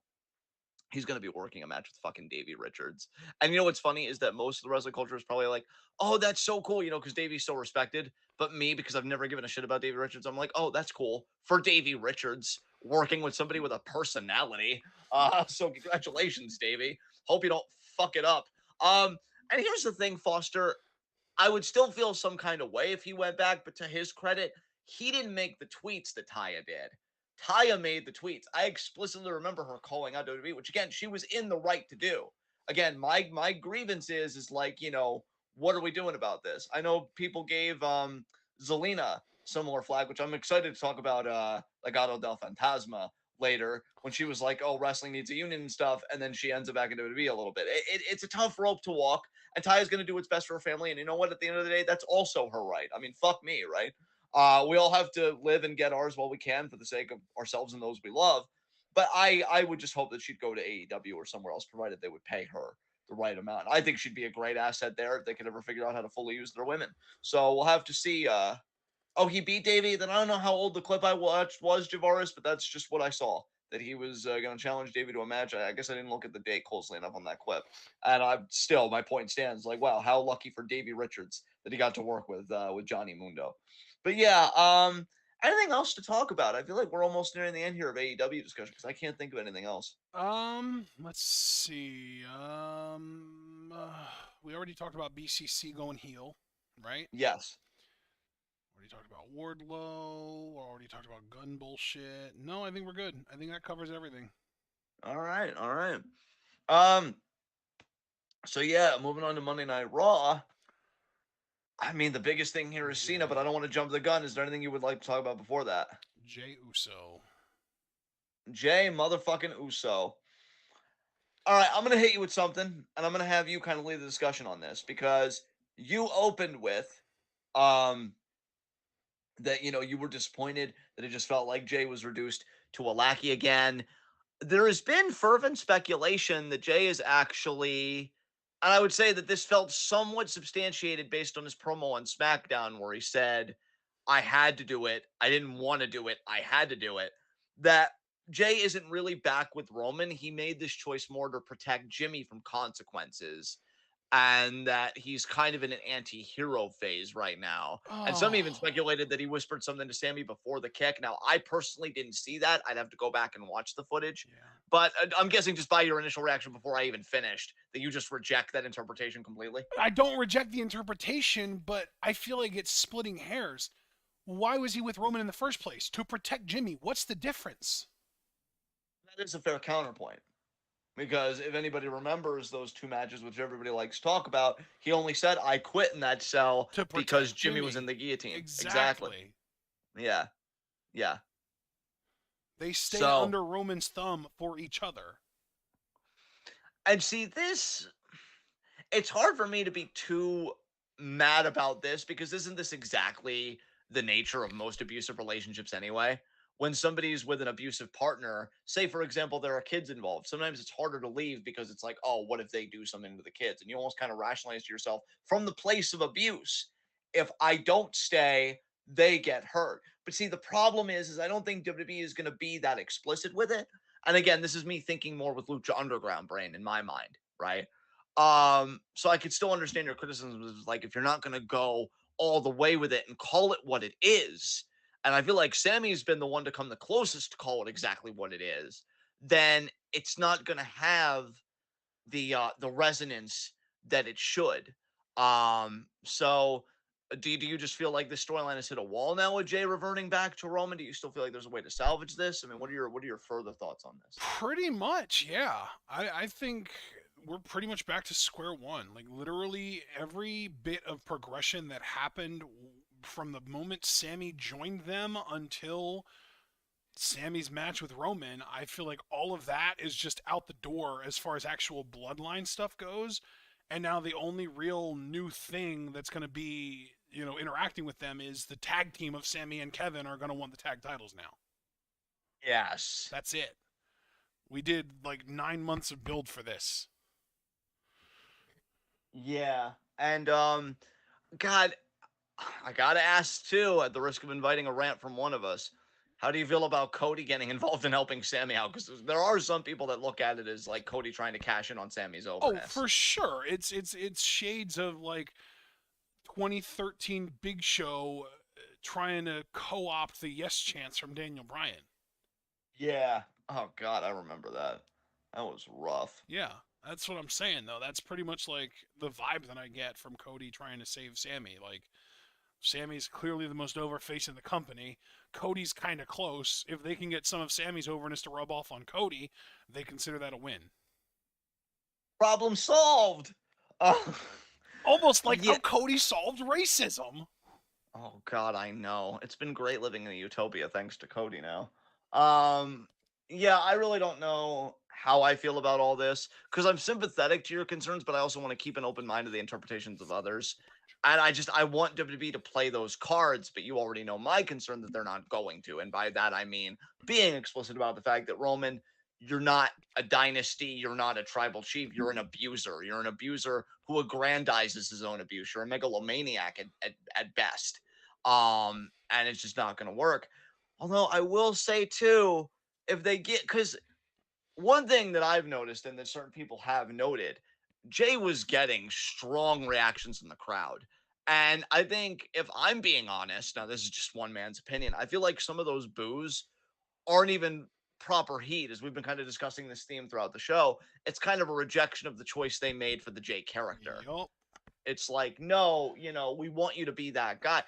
He's going to be working a match with fucking Davey Richards. And what's funny is that most of the wrestling culture is probably like, oh, that's so cool, because Davey's so respected. But me, because I've never given a shit about Davey Richards, I'm like, oh, that's cool for Davey Richards working with somebody with a personality. So congratulations, Davey. Hope you don't fuck it up. And here's the thing, Foster. I would still feel some kind of way if he went back, but to his credit, he didn't make the tweets that Taya did. Taya made the tweets. I explicitly remember her calling out WWE, which again, she was in the right to do. Again, my grievance is like, what are we doing about this? I know people gave Zelina similar flag, which I'm excited to talk about Legado del Fantasma later when she was like, oh, wrestling needs a union and stuff, and then she ends up back in WWE a little bit. It's a tough rope to walk, and Taya's going to do what's best for her family, and you know what? At the end of the day, that's also her right. I mean, fuck me, right? We all have to live and get ours while we can for the sake of ourselves and those we love. But I would just hope that she'd go to AEW or somewhere else, provided they would pay her the right amount. I think she'd be a great asset there if they could ever figure out how to fully use their women. So we'll have to see. Oh, he beat Davey. Then I don't know how old the clip I watched was, Javaris, but that's just what I saw. That he was going to challenge Davey to a match. I guess I didn't look at the date closely enough on that clip. And my point stands. Like, wow, how lucky for Davey Richards that he got to work with Johnny Mundo. But yeah, anything else to talk about? I feel like we're almost nearing the end here of AEW discussion because I can't think of anything else. Let's see. We already talked about BCC going heel, right? Yes. Already talked about Wardlow. Already talked about gun bullshit. No, I think we're good. I think that covers everything. All right. So yeah, moving on to Monday Night Raw. I mean, the biggest thing here is Cena, but I don't want to jump the gun. Is there anything you would like to talk about before that? Jey Uso. Jay motherfucking Uso. All right, I'm going to hit you with something, and I'm going to have you kind of lead the discussion on this because you opened with that, you were disappointed that it just felt like Jay was reduced to a lackey again. There has been fervent speculation that Jay is actually, and I would say that this felt somewhat substantiated based on his promo on SmackDown where he said, I had to do it. I didn't want to do it. I had to do it. That Jay isn't really back with Roman. He made this choice more to protect Jimmy from consequences, and that he's kind of in an anti-hero phase right now. And some even speculated that he whispered something to Sammy before the kick. Now, I personally didn't see that. I'd have to go back and watch the footage. Yeah. But I'm guessing just by your initial reaction before I even finished that you just reject that interpretation completely. I don't reject the interpretation, but I feel like it's splitting hairs. Why was he with Roman in the first place? To protect Jimmy. What's the difference? That is a fair counterpoint. Because if anybody remembers those two matches, which everybody likes to talk about, he only said, I quit in that cell because Jimmy was in the guillotine. Exactly. Yeah. They stay under Roman's thumb for each other. And see, it's hard for me to be too mad about this because isn't this exactly the nature of most abusive relationships anyway? When somebody's with an abusive partner, say, for example, there are kids involved, sometimes it's harder to leave because it's like, oh, what if they do something to the kids? And you almost kind of rationalize to yourself from the place of abuse. If I don't stay, they get hurt. But see, the problem is I don't think WWE is going to be that explicit with it. And again, this is me thinking more with Lucha Underground brain in my mind, right? So I could still understand your criticisms, like if you're not going to go all the way with it and call it what it is, and I feel like Sammy's been the one to come the closest to call it exactly what it is, then it's not going to have the resonance that it should. So do you just feel like the storyline has hit a wall now with Jay reverting back to Roman? Do you still feel like there's a way to salvage this? I mean, what are your further thoughts on this? Pretty much, yeah. I think we're pretty much back to square one. Like, literally, every bit of progression that happened from the moment Sammy joined them until Sammy's match with Roman, I feel like all of that is just out the door as far as actual bloodline stuff goes. And now the only real new thing that's going to be, interacting with them is the tag team of Sammy and Kevin are going to want the tag titles now. Yes. That's it. We did like 9 months of build for this. Yeah. And God, I gotta ask too, at the risk of inviting a rant from one of us, how do you feel about Cody getting involved in helping Sammy out? Because there are some people that look at it as like Cody trying to cash in on Sammy's Oh, overness. for sure. It's shades of like 2013 Big Show trying to co-opt the yes chance from Daniel Bryan. Yeah. Oh God, I remember that. That was rough. Yeah, that's what I'm saying though. That's pretty much like the vibe that I get from Cody trying to save Sammy. Like, Sammy's clearly the most over face in the company. Cody's kind of close. If they can get some of Sammy's overness to rub off on Cody, they consider that a win. Problem solved. Uh, Almost like yeah. how Cody solved racism. Oh God, I know. It's been great living in a utopia thanks to Cody now. Um, yeah, I really don't know how I feel about all this because I'm sympathetic to your concerns, but I also want to keep an open mind to the interpretations of others. And I want WWE to play those cards, but you already know my concern that they're not going to. And by that I mean being explicit about the fact that Roman, you're not a dynasty, you're not a tribal chief, you're an abuser. You're an abuser who aggrandizes his own abuse. You're a megalomaniac at best. And it's just not going to work. Although I will say too, if they get, because one thing that I've noticed and that certain people have noted, Jay was getting strong reactions in the crowd. And I think if I'm being honest, now this is just one man's opinion, I feel like some of those boos aren't even proper heat, as we've been kind of discussing this theme throughout the show. It's kind of a rejection of the choice they made for the Jay character. Yup. It's like, no, we want you to be that guy.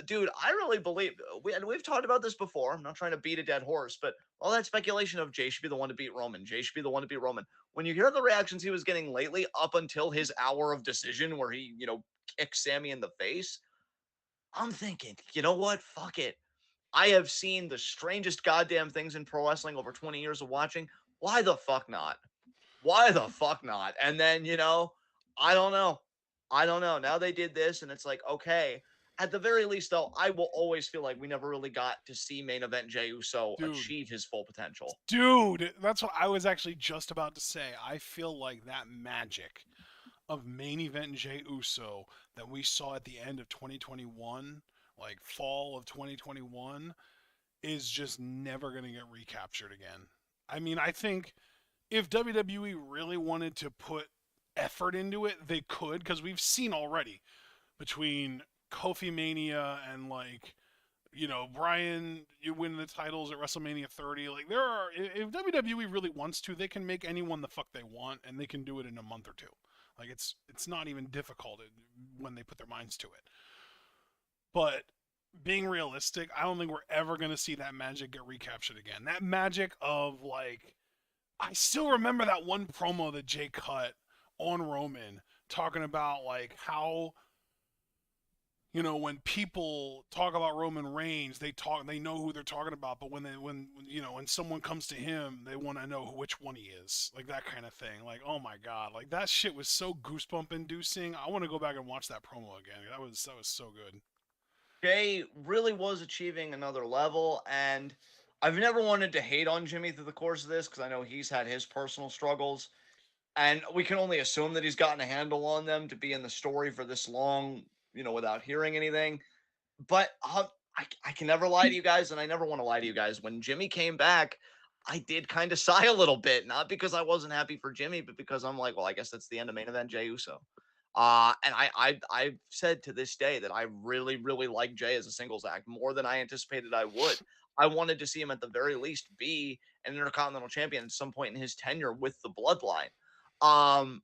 Dude, I really believe we've talked about this before. I'm not trying to beat a dead horse, but all that speculation of Jay should be the one to beat Roman. Jay should be the one to beat Roman. When you hear the reactions he was getting lately, up until his hour of decision where he, kicks Sammy in the face, I'm thinking, you know what? Fuck it. I have seen the strangest goddamn things in pro wrestling over 20 years of watching. Why the fuck not? Why the fuck not? And then, I don't know. I don't know. Now they did this, and it's like, okay. At the very least, though, I will always feel like we never really got to see main event Jey Uso Dude. achieve his full potential. Dude, that's what I was actually just about to say. I feel like that magic of main event Jey Uso that we saw at the end of 2021, like fall of 2021, is just never going to get recaptured again. I mean, I think if WWE really wanted to put effort into it, they could, because we've seen already between Kofi Mania and Brian, you win the titles at WrestleMania 30. Like, if WWE really wants to, they can make anyone the fuck they want, and they can do it in a month or two. Like, it's not even difficult when they put their minds to it. But being realistic, I don't think we're ever going to see that magic get recaptured again. That magic of, like, I still remember that one promo that Jay cut on Roman talking about, like, how, when people talk about Roman Reigns, they know who they're talking about, but when someone comes to him, they want to know which one he is, like that kind of thing. Like, oh my God, like that shit was so goosebump inducing. I want to go back and watch that promo again. That was so good. Jay really was achieving another level, and I've never wanted to hate on Jimmy through the course of this because I know he's had his personal struggles, and we can only assume that he's gotten a handle on them to be in the story for this long, without hearing anything. But I can never lie to you guys, and I never want to lie to you guys. When Jimmy came back, I did kind of sigh a little bit, not because I wasn't happy for Jimmy, but because I'm like, well, I guess that's the end of main event Jey Uso. And I've said to this day that I really, really like Jey as a singles act more than I anticipated I would. I wanted to see him at the very least be an Intercontinental Champion at some point in his tenure with the Bloodline. Um,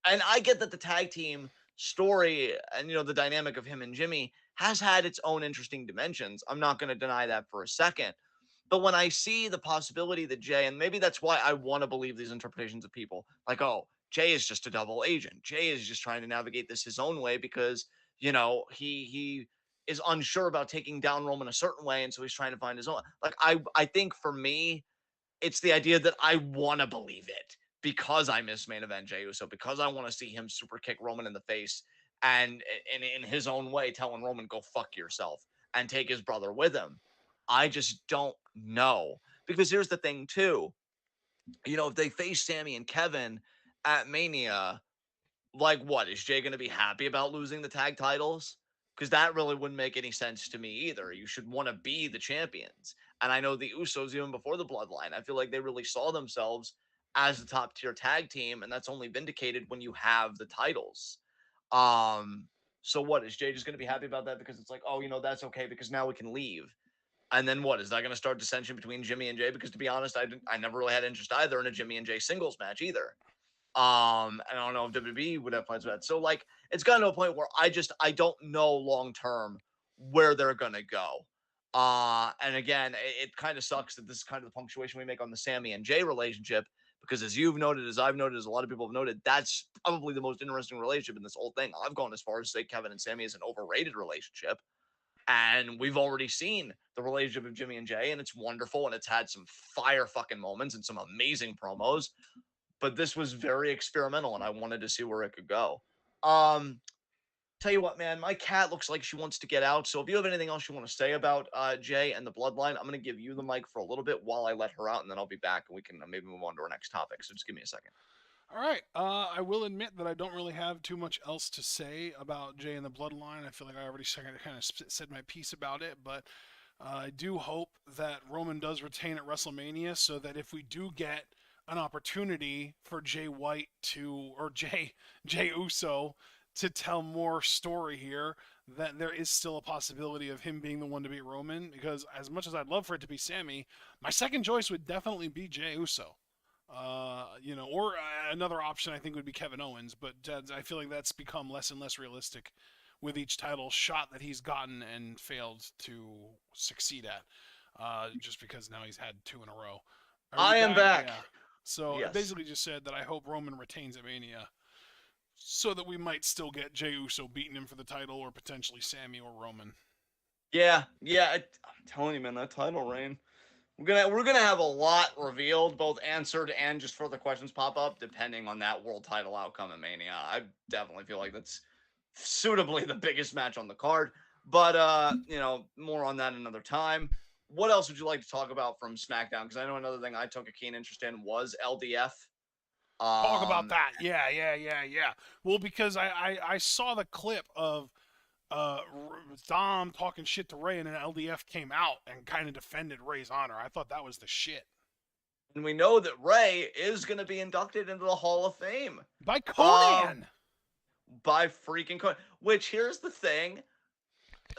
and I get that the tag team story and the dynamic of him and Jimmy has had its own interesting dimensions. I'm not going to deny that for a second. But when I see the possibility that Jey, and maybe that's why I want to believe these interpretations of people, like, oh, Jey is just a double agent. Jey is just trying to navigate this his own way because, he is unsure about taking down Roman a certain way, and so he's trying to find his own. Like, I think for me, it's the idea that I want to believe it because I miss main event Jey Uso, because I want to see him super kick Roman in the face and in his own way telling Roman, go fuck yourself and take his brother with him. I just don't know. Because here's the thing, too. If they face Sammy and Kevin at Mania, like, what? Is Jey going to be happy about losing the tag titles? Because that really wouldn't make any sense to me either. You should want to be the champions. And I know the Usos, even before the Bloodline, I feel like they really saw themselves as the top tier tag team. And that's only vindicated when you have the titles. So what? Is Jey just going to be happy about that because it's like, oh, that's okay because now we can leave? And then what? Is that going to start dissension between Jimmy and Jey? Because to be honest, I never really had interest either in a Jimmy and Jey singles match either. And I don't know if WWE would have plans for that. So like, it's gotten to a point where I don't know long term where they're gonna go. And again, it kind of sucks that this is kind of the punctuation we make on the Sammy and Jey relationship, because as you've noted, as I've noted, as a lot of people have noted, that's probably the most interesting relationship in this whole thing. I've gone as far as to say Kevin and Sammy is an overrated relationship. And we've already seen the relationship of Jimmy and Jey, and it's wonderful, and it's had some fire fucking moments and some amazing promos. But this was very experimental, and I wanted to see where it could go. Tell you what, man, my cat looks like she wants to get out. So if you have anything else you want to say about Jey and the Bloodline, I'm going to give you the mic for a little bit while I let her out, and then I'll be back, and we can maybe move on to our next topic. So just give me a second. All right. I will admit that I don't really have too much else to say about Jey and the Bloodline. I feel like I already kind of said my piece about it, but I do hope that Roman does retain at WrestleMania, so that if we do get an opportunity for Jay White or Jey Uso to tell more story here, that there is still a possibility of him being the one to beat Roman. Because as much as I'd love for it to be Sammy, my second choice would definitely be Jey Uso. Or another option I think would be Kevin Owens, but I feel like that's become less and less realistic with each title shot that he's gotten and failed to succeed at, just because now he's had two in a row. I am back. Yeah. So yes. I basically just said that I hope Roman retains at Mania, so that we might still get Jey Uso beating him for the title, or potentially Sammy or Roman. Yeah. I'm telling you, man, that title reign. We're gonna have a lot revealed, both answered and just further questions pop up, depending on that world title outcome at Mania. I definitely feel like that's suitably the biggest match on the card. But more on that another time. What else would you like to talk about from SmackDown? Because I know another thing I took a keen interest in was LDF. Talk about that. Yeah. Well, because I saw the clip of Dom talking shit to Ray, and then LDF came out and kind of defended Ray's honor. I thought that was the shit. And we know that Ray is going to be inducted into the Hall of Fame by Conan. By freaking Conan. Which, here's the thing.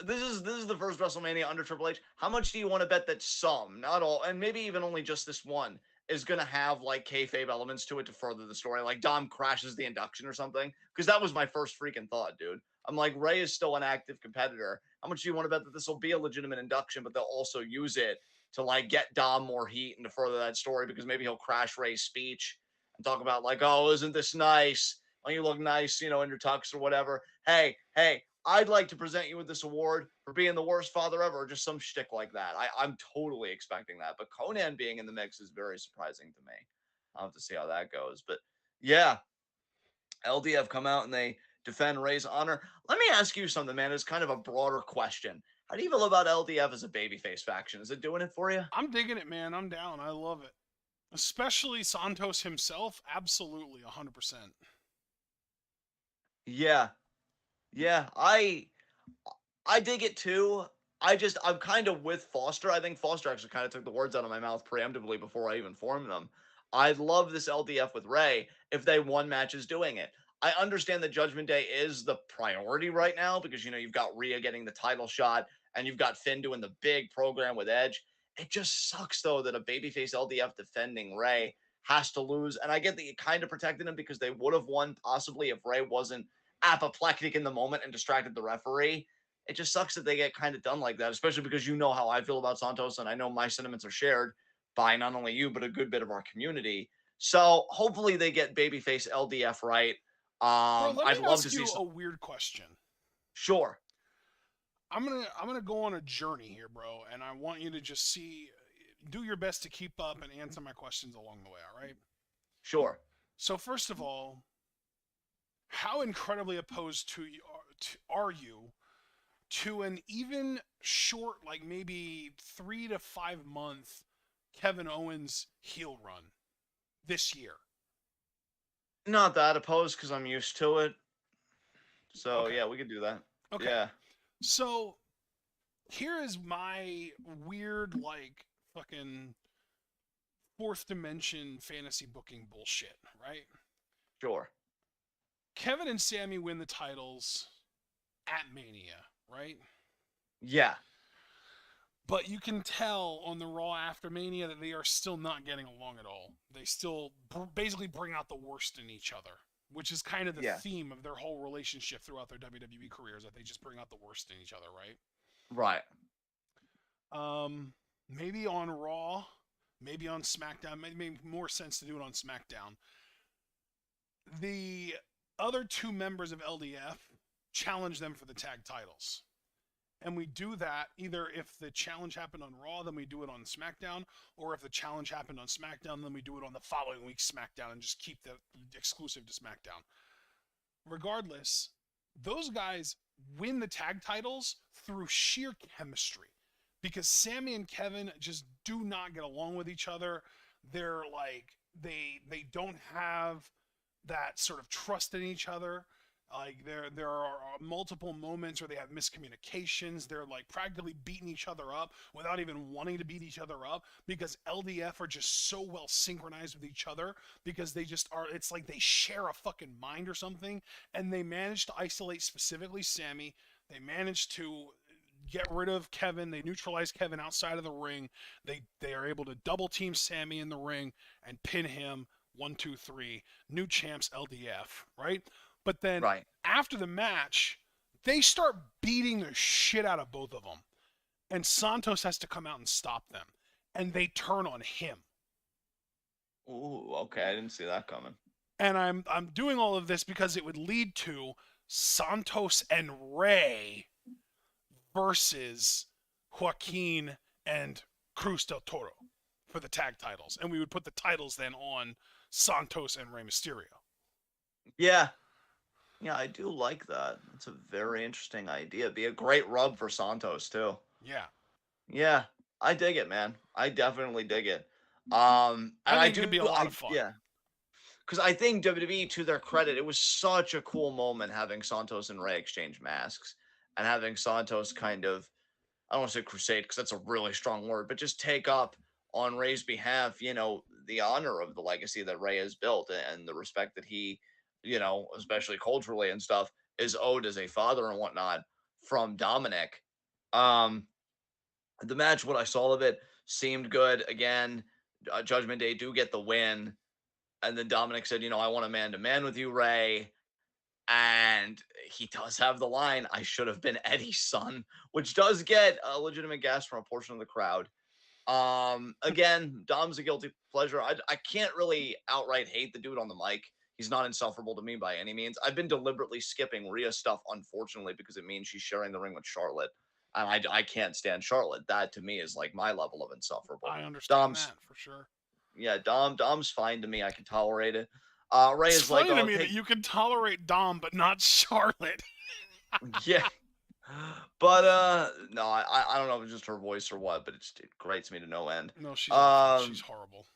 This is the first WrestleMania under Triple H. How much do you want to bet that some, not all, and maybe even only just this one, is going to have like kayfabe elements to it to further the story? Like Dom crashes the induction or something? Because that was my first freaking thought, dude. I'm like, Ray is still an active competitor. How much do you want to bet that this will be a legitimate induction, but they'll also use it to like get Dom more heat and to further that story? Because maybe he'll crash Ray's speech and talk about like, oh, isn't this nice? Don't you look nice, in your tux or whatever? Hey, I'd like to present you with this award for being the worst father ever, or just some shtick like that. I'm totally expecting that. But Conan being in the mix is very surprising to me. I'll have to see how that goes. But yeah, LDF come out and they defend Ray's honor. Let me ask you something, man. It's kind of a broader question. How do you feel about LDF as a babyface faction? Is it doing it for you? I'm digging it, man. I'm down. I love it. Especially Santos himself. Absolutely, 100%. Yeah. I dig it too. I'm kind of with Foster. I think Foster actually kind of took the words out of my mouth preemptively before I even formed them. I'd love this LDF with Ray if they won matches doing it. I understand that Judgment Day is the priority right now because, you've got Rhea getting the title shot and you've got Finn doing the big program with Edge. It just sucks, though, that a babyface LDF defending Ray has to lose. And I get that you kind of protected him because they would have won possibly if Ray wasn't apoplectic in the moment and distracted the referee. It just sucks that they get kind of done like that, especially because you know how I feel about Santos, and I know my sentiments are shared by not only you, but a good bit of our community. So hopefully they get babyface LDF right. Bro, let me I'd love to ask see you some. a weird question. Sure. I'm gonna go on a journey here, bro, and I want you to just do your best to keep up and answer my questions along the way. All right. Sure. So first of all, how incredibly opposed are you to an even short, like maybe 3 to 5 month Kevin Owens heel run this year? Not that opposed because I'm used to it. So Okay. yeah, we could do that. Okay. Yeah. So here is my weird, like, fucking fourth dimension fantasy booking bullshit, right? Sure. Kevin and Sammy win the titles at Mania, right? Yeah. But you can tell on the Raw after Mania that they are still not getting along at all. They still basically bring out the worst in each other, which is kind of the Yeah. theme of their whole relationship throughout their WWE careers, that they just bring out the worst in each other, right? Right. Maybe on Raw, maybe on SmackDown. Maybe make more sense to do it on SmackDown. The other two members of LDF challenge them for the tag titles. And we do that either if the challenge happened on Raw, then we do it on SmackDown, or if the challenge happened on SmackDown, then we do it on the following week's SmackDown and just keep the exclusive to SmackDown. Regardless, those guys win the tag titles through sheer chemistry because Sammy and Kevin just do not get along with each other. They're like they don't have that sort of trust in each other. Like there are multiple moments where they have miscommunications. They're like practically beating each other up without even wanting to beat each other up because LDF are just so well synchronized with each other because they just are. It's like they share a fucking mind or something, and they manage to isolate specifically Sammy. They managed to get rid of Kevin. They neutralize Kevin outside of the ring. They are able to double team Sammy in the ring and pin him. 1, 2, 3. New champs LDF, right? But then Right. after the match, they start beating the shit out of both of them. And Santos has to come out and stop them. And they turn on him. Ooh, okay. I didn't see that coming. And I'm doing all of this because it would lead to Santos and Ray versus Joaquin and Cruz del Toro for the tag titles. And we would put the titles then on Santos and Rey Mysterio. Yeah. Yeah, I do like that. It's a very interesting idea. It'd be a great rub for Santos too. Yeah. Yeah, I dig it, man. I definitely dig it. And I I think do, it'd be a lot of fun. yeah, because I think WWE, to their credit, it was such a cool moment having Santos and Ray exchange masks and having Santos kind of, I don't want to say crusade because that's a really strong word, but just take up on Ray's behalf, the honor of the legacy that Ray has built and the respect that he, especially culturally and stuff, is owed as a father and whatnot from Dominic. Um, the match, what I saw of it, seemed good. Again, Judgment Day do get the win. And then Dominic said, I want a man to man with you, Ray. And he does have the line, I should have been Eddie's son, which does get a legitimate gas from a portion of the crowd. Again, Dom's a guilty pleasure. I can't really outright hate the dude on the mic. He's not insufferable to me by any means. I've been deliberately skipping Rhea stuff, unfortunately, because it means she's sharing the ring with Charlotte. And I can't stand Charlotte. That to me is like my level of insufferable. I understand Dom's that for sure. yeah, Dom's fine to me. I can tolerate it. Ray It's is like, funny to oh, me that you can tolerate Dom but not Charlotte. yeah. But no, I don't know if it's just her voice or what, but it grates me to no end. No, she's awful. She's Um, horrible.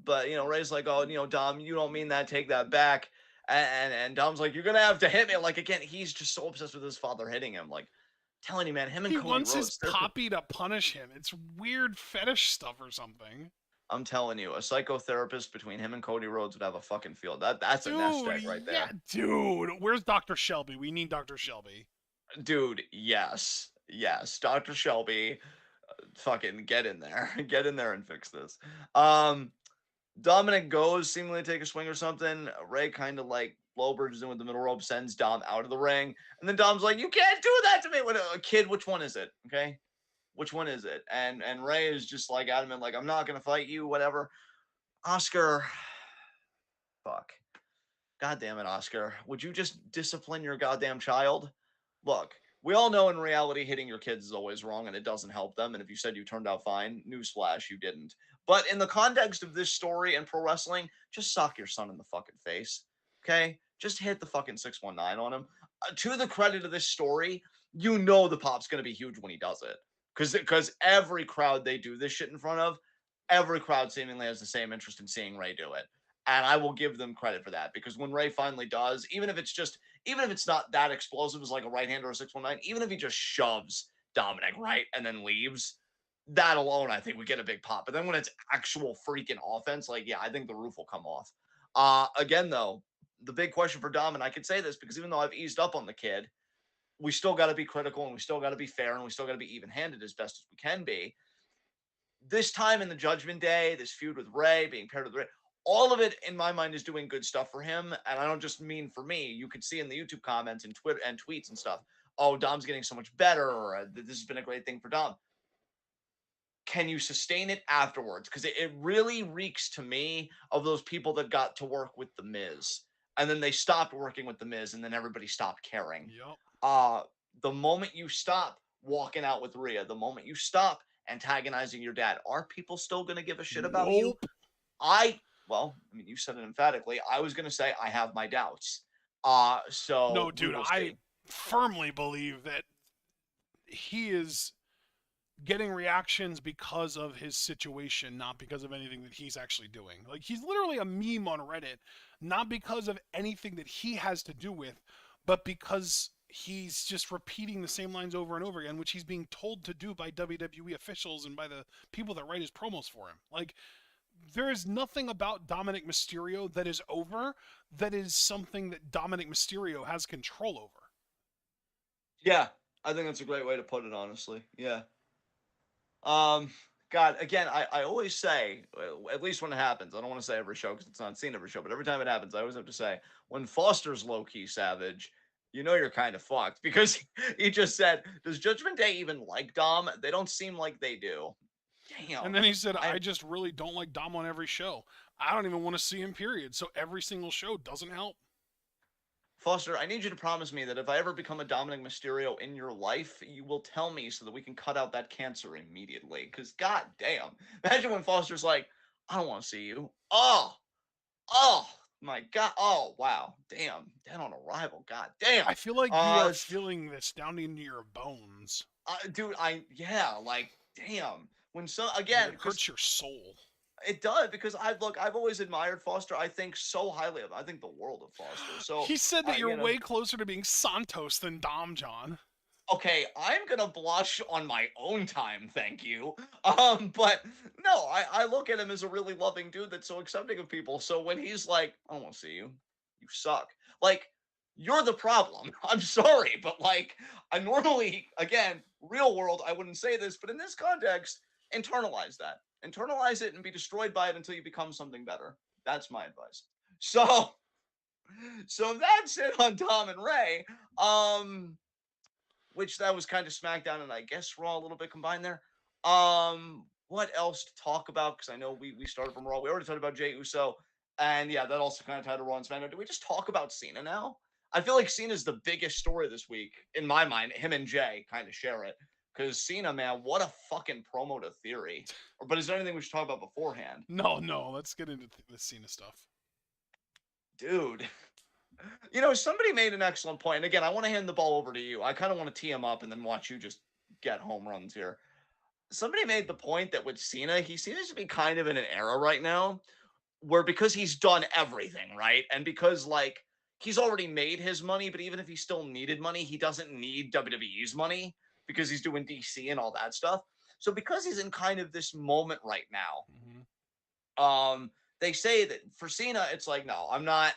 but Ray's like, oh, Dom, you don't mean that. Take that back. And Dom's like, you're gonna have to hit me. Like again, he's just so obsessed with his father hitting him. Like, telling you, man, him and He Cody wants his Rhodes, poppy to punish him. It's weird fetish stuff or something. I'm telling you, a psychotherapist between him and Cody Rhodes would have a fucking field. That's a nest Dude, egg right yeah, there. dude. Where's Dr. Shelby? We need Dr. Shelby. Dude, yes. Yes. Dr. Shelby, fucking get in there. Get in there and fix this. Dominic goes seemingly to take a swing or something. Ray kind of like blowbirds in with the middle rope, sends Dom out of the ring. And then Dom's like, you can't do that to me. What a kid, which one is it? Okay. Which one is it? And Ray is just like adamant, like, I'm not gonna fight you, whatever. Oscar, fuck. God damn it, Oscar. Would you just discipline your goddamn child? Look, we all know in reality hitting your kids is always wrong and it doesn't help them. And if you said you turned out fine, newsflash, you didn't. But in the context of this story and pro wrestling, just sock your son in the fucking face. Okay? Just hit the fucking 619 on him. To the credit of this story, you know the pop's going to be huge when he does it. Because every crowd they do this shit in front of, every crowd seemingly has the same interest in seeing Ray do it. And I will give them credit for that because when Ray finally does, even if it's not that explosive as like a right hand or a 619, even if he just shoves Dominic right and then leaves, that alone I think we get a big pop. But then when it's actual freaking offense, like yeah, I think the roof will come off. Again though, the big question for Dom, and I can say this because even though I've eased up on the kid, we still got to be critical and we still got to be fair and we still got to be even-handed as best as we can be. This time in the Judgment Day, this feud with Ray, being paired with Ray, all of it in my mind is doing good stuff for him. And I don't just mean for me. You could see in the YouTube comments and Twitter and tweets and stuff, oh, Dom's getting so much better, or this has been a great thing for Dom. Can you sustain it afterwards? Because it really reeks to me of those people that got to work with The Miz. And then they stopped working with The Miz, and then everybody stopped caring. Yep. The moment you stop walking out with Rhea, the moment you stop antagonizing your dad, are people still going to give a shit about you? Well, I mean, you said it emphatically. I was going to say I have my doubts. So No, dude, I see. firmly believe that he is getting reactions because of his situation, not because of anything that he's actually doing. Like, he's literally a meme on Reddit, not because of anything that he has to do with, but because he's just repeating the same lines over and over again, which he's being told to do by WWE officials and by the people that write his promos for him. Like, there is nothing about Dominic Mysterio that is over that is something that Dominic Mysterio has control over. Yeah, I think that's a great way to put it, honestly. Yeah. God, again, I always say, at least when it happens, I don't want to say every show because it's not seen every show, but every time it happens, I always have to say, when Foster's low-key savage, you know you're kind of fucked because he just said, does Judgment Day even like Dom? They don't seem like they do. Damn. And then he said, I just really don't like Dom on every show. I don't even want to see him, period. So every single show doesn't help. Foster, I need you to promise me that if I ever become a Dominic Mysterio in your life, you will tell me so that we can cut out that cancer immediately. Because, god damn. Imagine when Foster's like, I don't want to see you. Oh, my God. Oh, wow. Damn. Dead on arrival. God damn. I feel like you are feeling this down into your bones. Dude, yeah, like, damn. When again, it hurts your soul. It does because I've always admired Foster. I think so highly of him. I think the world of Foster. So he said that you're way closer to being Santos than Dom John. Okay, I'm gonna blush on my own time, thank you. But no, I look at him as a really loving dude that's so accepting of people. So when he's like, I don't want to see you, you suck. Like, you're the problem. I'm sorry, but like, I normally, again, real world, I wouldn't say this, but in this context, internalize that. Internalize it and be destroyed by it until you become something better. That's my advice. So that's it on Tom and Ray. Which that was kind of SmackDown and I guess Raw a little bit combined there. What else to talk about? Because I know we started from Raw. We already talked about Jey Uso. And yeah, that also kind of tied to Raw and SmackDown. Do we just talk about Cena now? I feel like Cena's the biggest story this week. In my mind, him and Jey kind of share it. Because Cena, man, what a fucking promo to Theory. But is there anything we should talk about beforehand? No. Let's get into the Cena stuff. Dude. You know, somebody made an excellent point. And again, I want to hand the ball over to you. I kind of want to tee him up and then watch you just get home runs here. Somebody made the point that with Cena, he seems to be kind of in an era right now where because he's done everything, right? And because, like, he's already made his money, but even if he still needed money, he doesn't need WWE's money. because he's doing DC and all that stuff. So because he's in kind of this moment right now, they say that for Cena, it's like, no, I'm not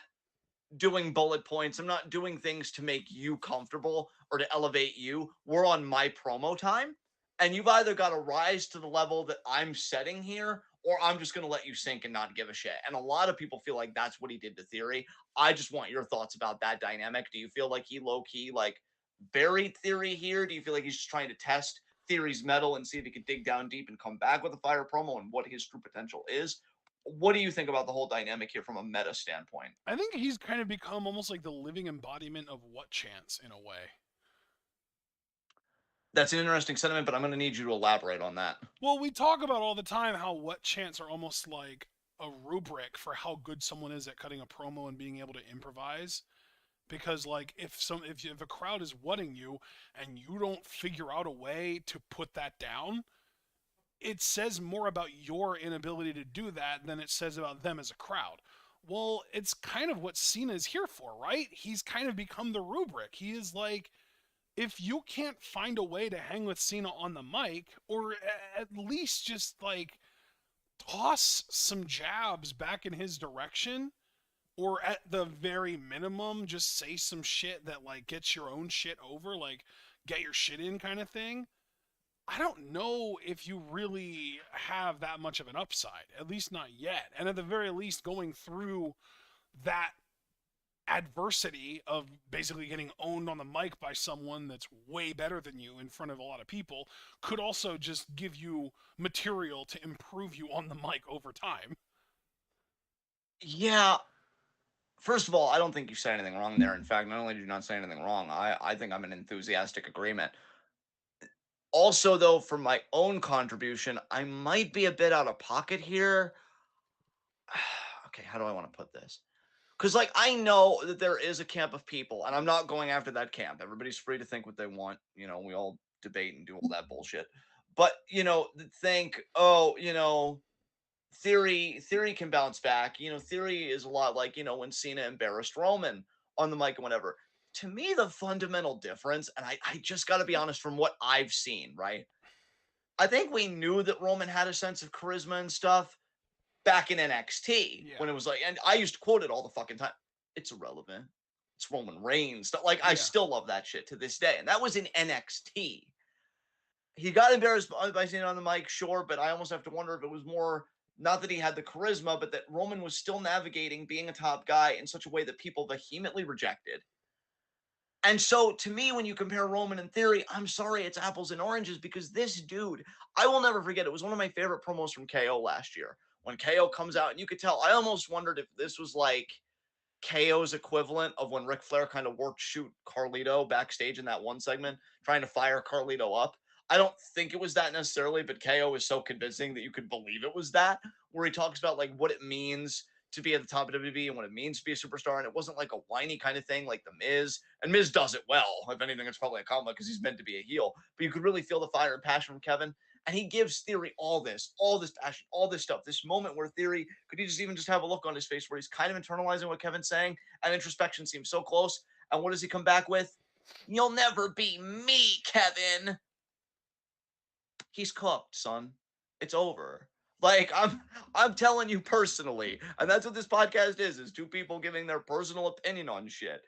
doing bullet points. I'm not doing things to make you comfortable or to elevate you. We're on my promo time. And you've either got to rise to the level that I'm setting here, or I'm just going to let you sink and not give a shit. And a lot of people feel like that's what he did to Theory. I just want your thoughts about that dynamic. Do you feel like he low-key like buried Theory here? Do you feel like he's just trying to test Theory's metal and see if he could dig down deep and come back with a fire promo and what his true potential is? What do you think about the whole dynamic here from a meta standpoint? I think he's kind of become almost like the living embodiment of what chance in a way. That's an interesting sentiment, but I'm going to need you to elaborate on that. Well, we talk about all the time how what chants are almost like a rubric for how good someone is at cutting a promo and being able to improvise. Because like if a crowd is whatting you and you don't figure out a way to put that down, it says more about your inability to do that than it says about them as a crowd. Well, it's kind of what Cena is here for, right? He's kind of become the rubric. He is like, if you can't find a way to hang with Cena on the mic, or at least just like toss some jabs back in his direction, or at the very minimum, just say some shit that like gets your own shit over, like get your shit in kind of thing. I don't know if you really have that much of an upside, at least not yet. And at the very least, going through that adversity of basically getting owned on the mic by someone that's way better than you in front of a lot of people could also just give you material to improve you on the mic over time. Yeah. First of all, I don't think you say anything wrong there. In fact, not only do you not say anything wrong, I think I'm in enthusiastic agreement. Also, though, for my own contribution, I might be a bit out of pocket here. Okay, how do I want to put this? Because, like, I know that there is a camp of people, and I'm not going after that camp. Everybody's free to think what they want. You know, we all debate and do all that bullshit. But, you know, think, oh, you know, Theory can bounce back. You know, Theory is a lot like, you know, when Cena embarrassed Roman on the mic and whatever. To me, the fundamental difference, and I just got to be honest from what I've seen, right? I think we knew that Roman had a sense of charisma and stuff back in NXT when it was like, and I used to quote it all the fucking time. It's irrelevant. It's Roman Reigns. Like, I still love that shit to this day. And that was in NXT. He got embarrassed by Cena on the mic, sure, but I almost have to wonder if it was more not that he had the charisma, but that Roman was still navigating being a top guy in such a way that people vehemently rejected. And so, to me, when you compare Roman and Theory, I'm sorry, it's apples and oranges because this dude, I will never forget, it was one of my favorite promos from KO last year. When KO comes out, and you could tell, I almost wondered if this was like KO's equivalent of when Ric Flair kind of worked shoot Carlito backstage in that one segment, trying to fire Carlito up. I don't think it was that necessarily, but KO is so convincing that you could believe it was that, where he talks about like what it means to be at the top of WWE and what it means to be a superstar. And it wasn't like a whiny kind of thing like the Miz. And Miz does it well. If anything, it's probably a compliment because he's meant to be a heel. But you could really feel the fire and passion from Kevin. And he gives Theory all this passion, all this stuff. This moment where Theory, could he just even just have a look on his face where he's kind of internalizing what Kevin's saying? And introspection seems so close. And what does he come back with? You'll never be me, Kevin. He's cooked, son. It's over. Like, I'm telling you personally, and that's what this podcast is two people giving their personal opinion on shit.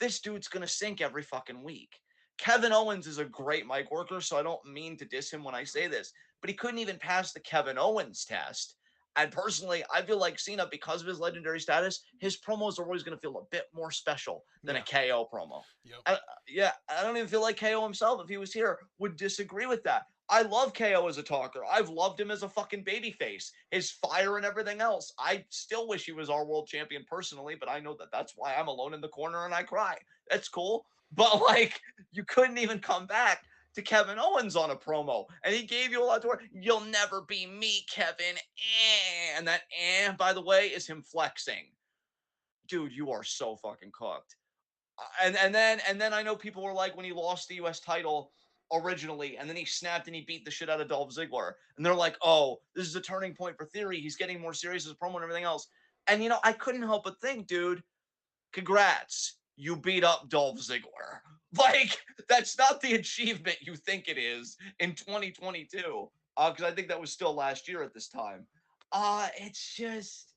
This dude's gonna sink every fucking week. Kevin Owens is a great mic worker, so I don't mean to diss him when I say this, but he couldn't even pass the Kevin Owens test. And personally, I feel like Cena, because of his legendary status, his promos are always going to feel a bit more special than a KO promo. Yep. I don't even feel like KO himself, if he was here, would disagree with that. I love KO as a talker. I've loved him as a fucking babyface. His fire and everything else. I still wish he was our world champion personally, but I know that that's why I'm alone in the corner and I cry. That's cool. But, like, you couldn't even come back to Kevin Owens on a promo, and he gave you a lot to work. You'll never be me, Kevin. And that by the way, is him flexing. Dude, you are so fucking cooked. And then I know people were like, when he lost the US title originally, and then he snapped and he beat the shit out of Dolph Ziggler, and they're like, oh, this is a turning point for Theory. He's getting more serious as a promo and everything else. And, you know, I couldn't help but think, dude, congrats. you beat up Dolph Ziggler. Like, that's not the achievement you think it is in 2022. Because I think that was still last year at this time. It's just,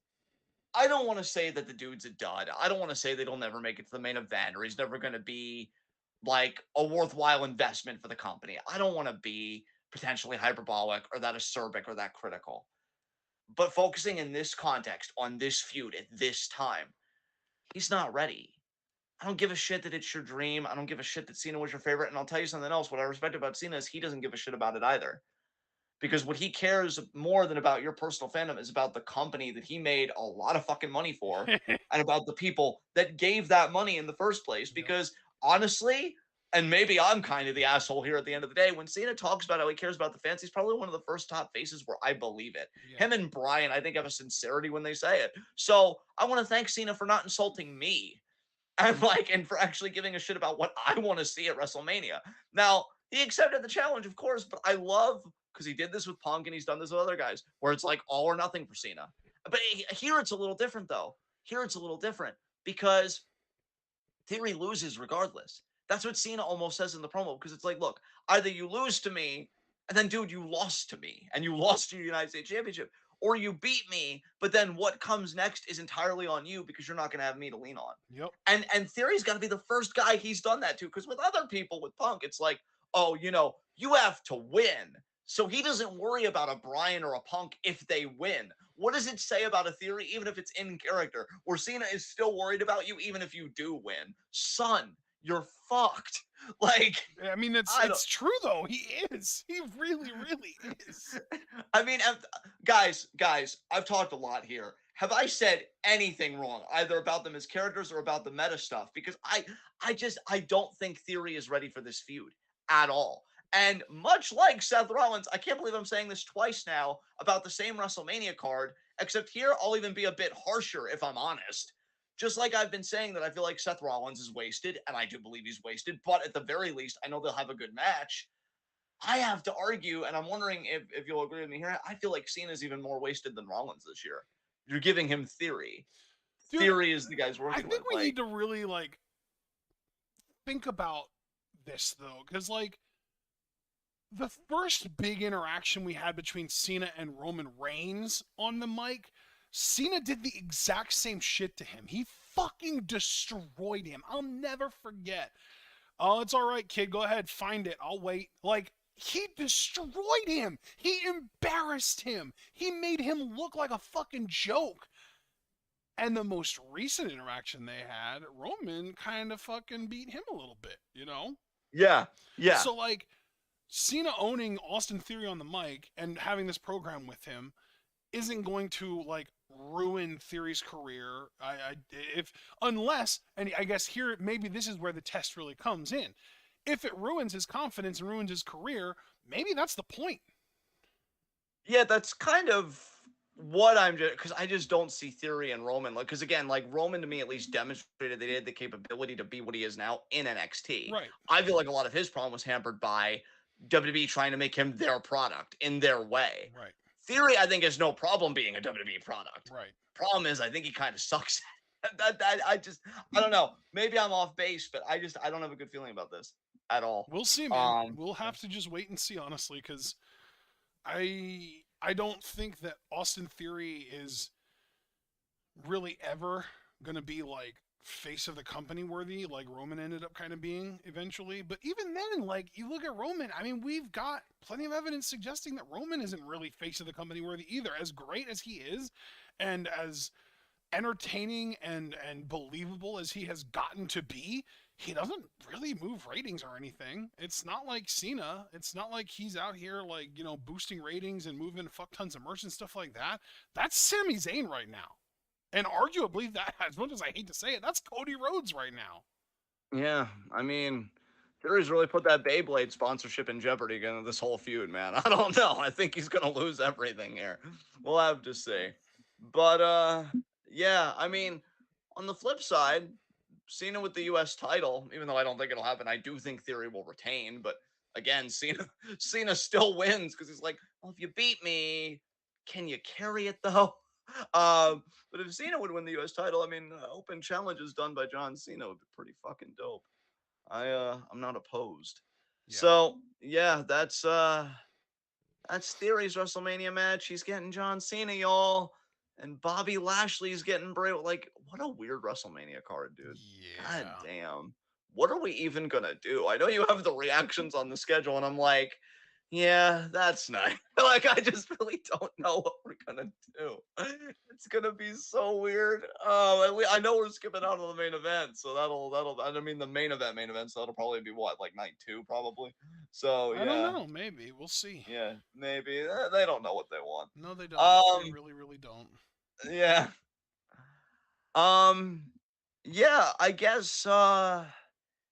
I don't want to say that the dude's a dud. I don't want to say that he'll never make it to the main event or he's never going to be like a worthwhile investment for the company. I don't want to be potentially hyperbolic or that acerbic or that critical. But focusing in this context on this feud at this time, he's not ready. I don't give a shit that it's your dream. I don't give a shit that Cena was your favorite. And I'll tell you something else. What I respect about Cena is he doesn't give a shit about it either. Because what he cares more than about your personal fandom is about the company that he made a lot of fucking money for and about the people that gave that money in the first place. Yep. Because honestly, and maybe I'm kind of the asshole here at the end of the day, when Cena talks about how he cares about the fans, he's probably one of the first top faces where I believe it. Yeah. Him and Brian, I think, have a sincerity when they say it. So I want to thank Cena for not insulting me and for actually giving a shit about what I want to see at WrestleMania. Now, he accepted the challenge, of course, but I love because he did this with Punk and he's done this with other guys where it's like all or nothing for Cena. But here it's a little different, though. Here it's a little different because Theory loses regardless. That's what Cena almost says in the promo because it's like, look, either you lose to me, and then, dude, you lost to me, and you lost your United States Championship, or you beat me, but then what comes next is entirely on you because you're not going to have me to lean on. Yep. And Theory's got to be the first guy he's done that to because with other people, with Punk, it's like, oh, you have to win. So he doesn't worry about a Bryan or a Punk if they win. What does it say about a Theory, even if it's in character, where Cena is still worried about you even if you do win? Son, you're fucked. Like, I mean, it's true though. He is. He really, really is. I mean, guys, I've talked a lot here. Have I said anything wrong, either about them as characters or about the meta stuff? Because I don't think Theory is ready for this feud at all. And much like Seth Rollins, I can't believe I'm saying this twice now about the same WrestleMania card, except here I'll even be a bit harsher if I'm honest. Just like I've been saying that I feel like Seth Rollins is wasted, and I do believe he's wasted, but at the very least, I know they'll have a good match. I have to argue, and I'm wondering if you'll agree with me here. I feel like Cena's even more wasted than Rollins this year. You're giving him Theory. Dude, Theory is the guy's working I think with. we need to really think about this though, because the first big interaction we had between Cena and Roman Reigns on the mic, Cena did the exact same shit to him. He fucking destroyed him. I'll never forget. Oh, it's all right, kid. Go ahead, find it. I'll wait. He destroyed him. He embarrassed him. He made him look like a fucking joke. And the most recent interaction they had, Roman kind of fucking beat him a little bit, Yeah. So, Cena owning Austin Theory on the mic and having this program with him isn't going to ruin Theory's career. Unless, and I guess here maybe this is where the test really comes in. If it ruins his confidence and ruins his career, maybe that's the point. Yeah, that's kind of what I'm just because I just don't see Theory and Roman because again, Roman to me at least demonstrated they had the capability to be what he is now in NXT. Right. I feel like a lot of his problem was hampered by WWE trying to make him their product in their way. Right. Theory, I think, has no problem being a WWE product. Right. Problem is, I think he kind of sucks. I don't know. Maybe I'm off base, but I don't have a good feeling about this at all. We'll see, man. We'll have to just wait and see, honestly, because I don't think that Austin Theory is really ever gonna be face of the company worthy like Roman ended up kind of being eventually. But even then, you look at Roman, I mean, we've got plenty of evidence suggesting that Roman isn't really face of the company worthy either. As great as he is and as entertaining and believable as he has gotten to be, he doesn't really move ratings or anything. It's not like Cena. It's not like he's out here boosting ratings and moving fuck tons of merch and stuff like that. That's Sami Zayn right now. And arguably, that, as much as I hate to say it, that's Cody Rhodes right now. Yeah, I mean, Theory's really put that Beyblade sponsorship in jeopardy again this whole feud, man. I don't know. I think he's going to lose everything here. We'll have to see. But, yeah, I mean, on the flip side, Cena with the U.S. title, even though I don't think it'll happen, I do think Theory will retain. But, again, Cena still wins because he's like, well, if you beat me, can you carry it, though? But if Cena would win the U.S. title, I mean, open challenges done by John Cena would be pretty fucking dope. I'm not opposed. Yeah. So yeah, that's Theory's WrestleMania match. He's getting John Cena, y'all. And Bobby Lashley's getting Bray. Like, what a weird WrestleMania card, dude. God Yeah. damn. What are we even gonna do? I know you have the reactions on the schedule, and I'm like, yeah, that's nice. Like, I just really don't know what we're gonna do. It's gonna be so weird. Oh, and I know we're skipping out on the main event, so that'll. I mean, the main event, so that'll probably be what, like night 2, probably. So I don't yeah, know. Maybe we'll see. yeah, maybe they don't know what they want. No, they don't. They Um, really, really don't. yeah. Um, yeah. I guess.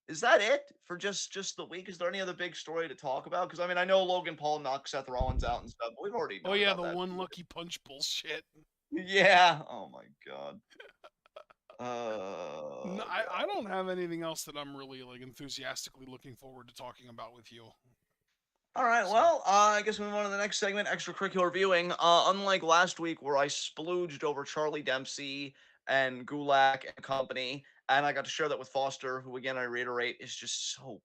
Is that it for just the week? Is there any other big story to talk about? Because I mean, I know Logan Paul knocked Seth Rollins out and stuff, but we've already Oh known yeah, about the that. one lucky punch bullshit. Yeah. Oh my god. No, Oh I god. don't have anything else that I'm really like enthusiastically looking forward to talking about with you. All right. So Well, I guess we move on to the next segment, extracurricular viewing. Unlike last week where I splooged over Charlie Dempsey and Gulak and company, and I got to share that with Foster, who again I reiterate is just so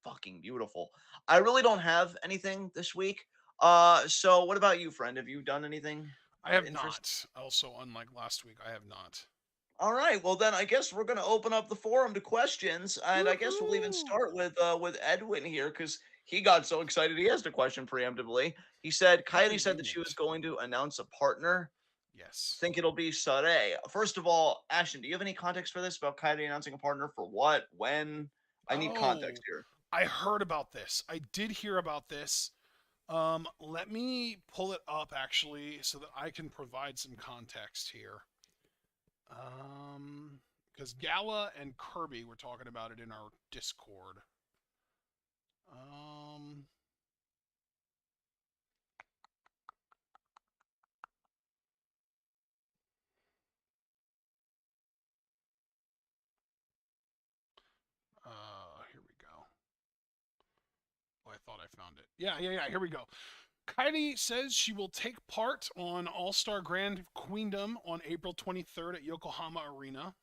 fucking beautiful. I really don't have anything this week. So what about you, friend? Have you done anything I have interesting? not. Also, unlike last week, I have not. All right. Well, then I guess we're gonna open up the forum to questions, and I guess we'll even Woohoo! start with Edwin here because he got so excited he asked a question preemptively. He said, "Coyote said that she was Convenient. going to announce a partner. Yes. Think it'll be Saray." First of all, Ashton, do you have any context for this about Coyote announcing a partner for what, when? I need context Oh, here. I heard about this. I did hear about this. Let me pull it up actually so that I can provide some context here. Because Gala and Kirby were talking about it in our Discord. Um, here we go. Oh, I thought I found it. Yeah. Here we go. Kylie says she will take part on All Star Grand Queendom on April 23rd at Yokohama Arena.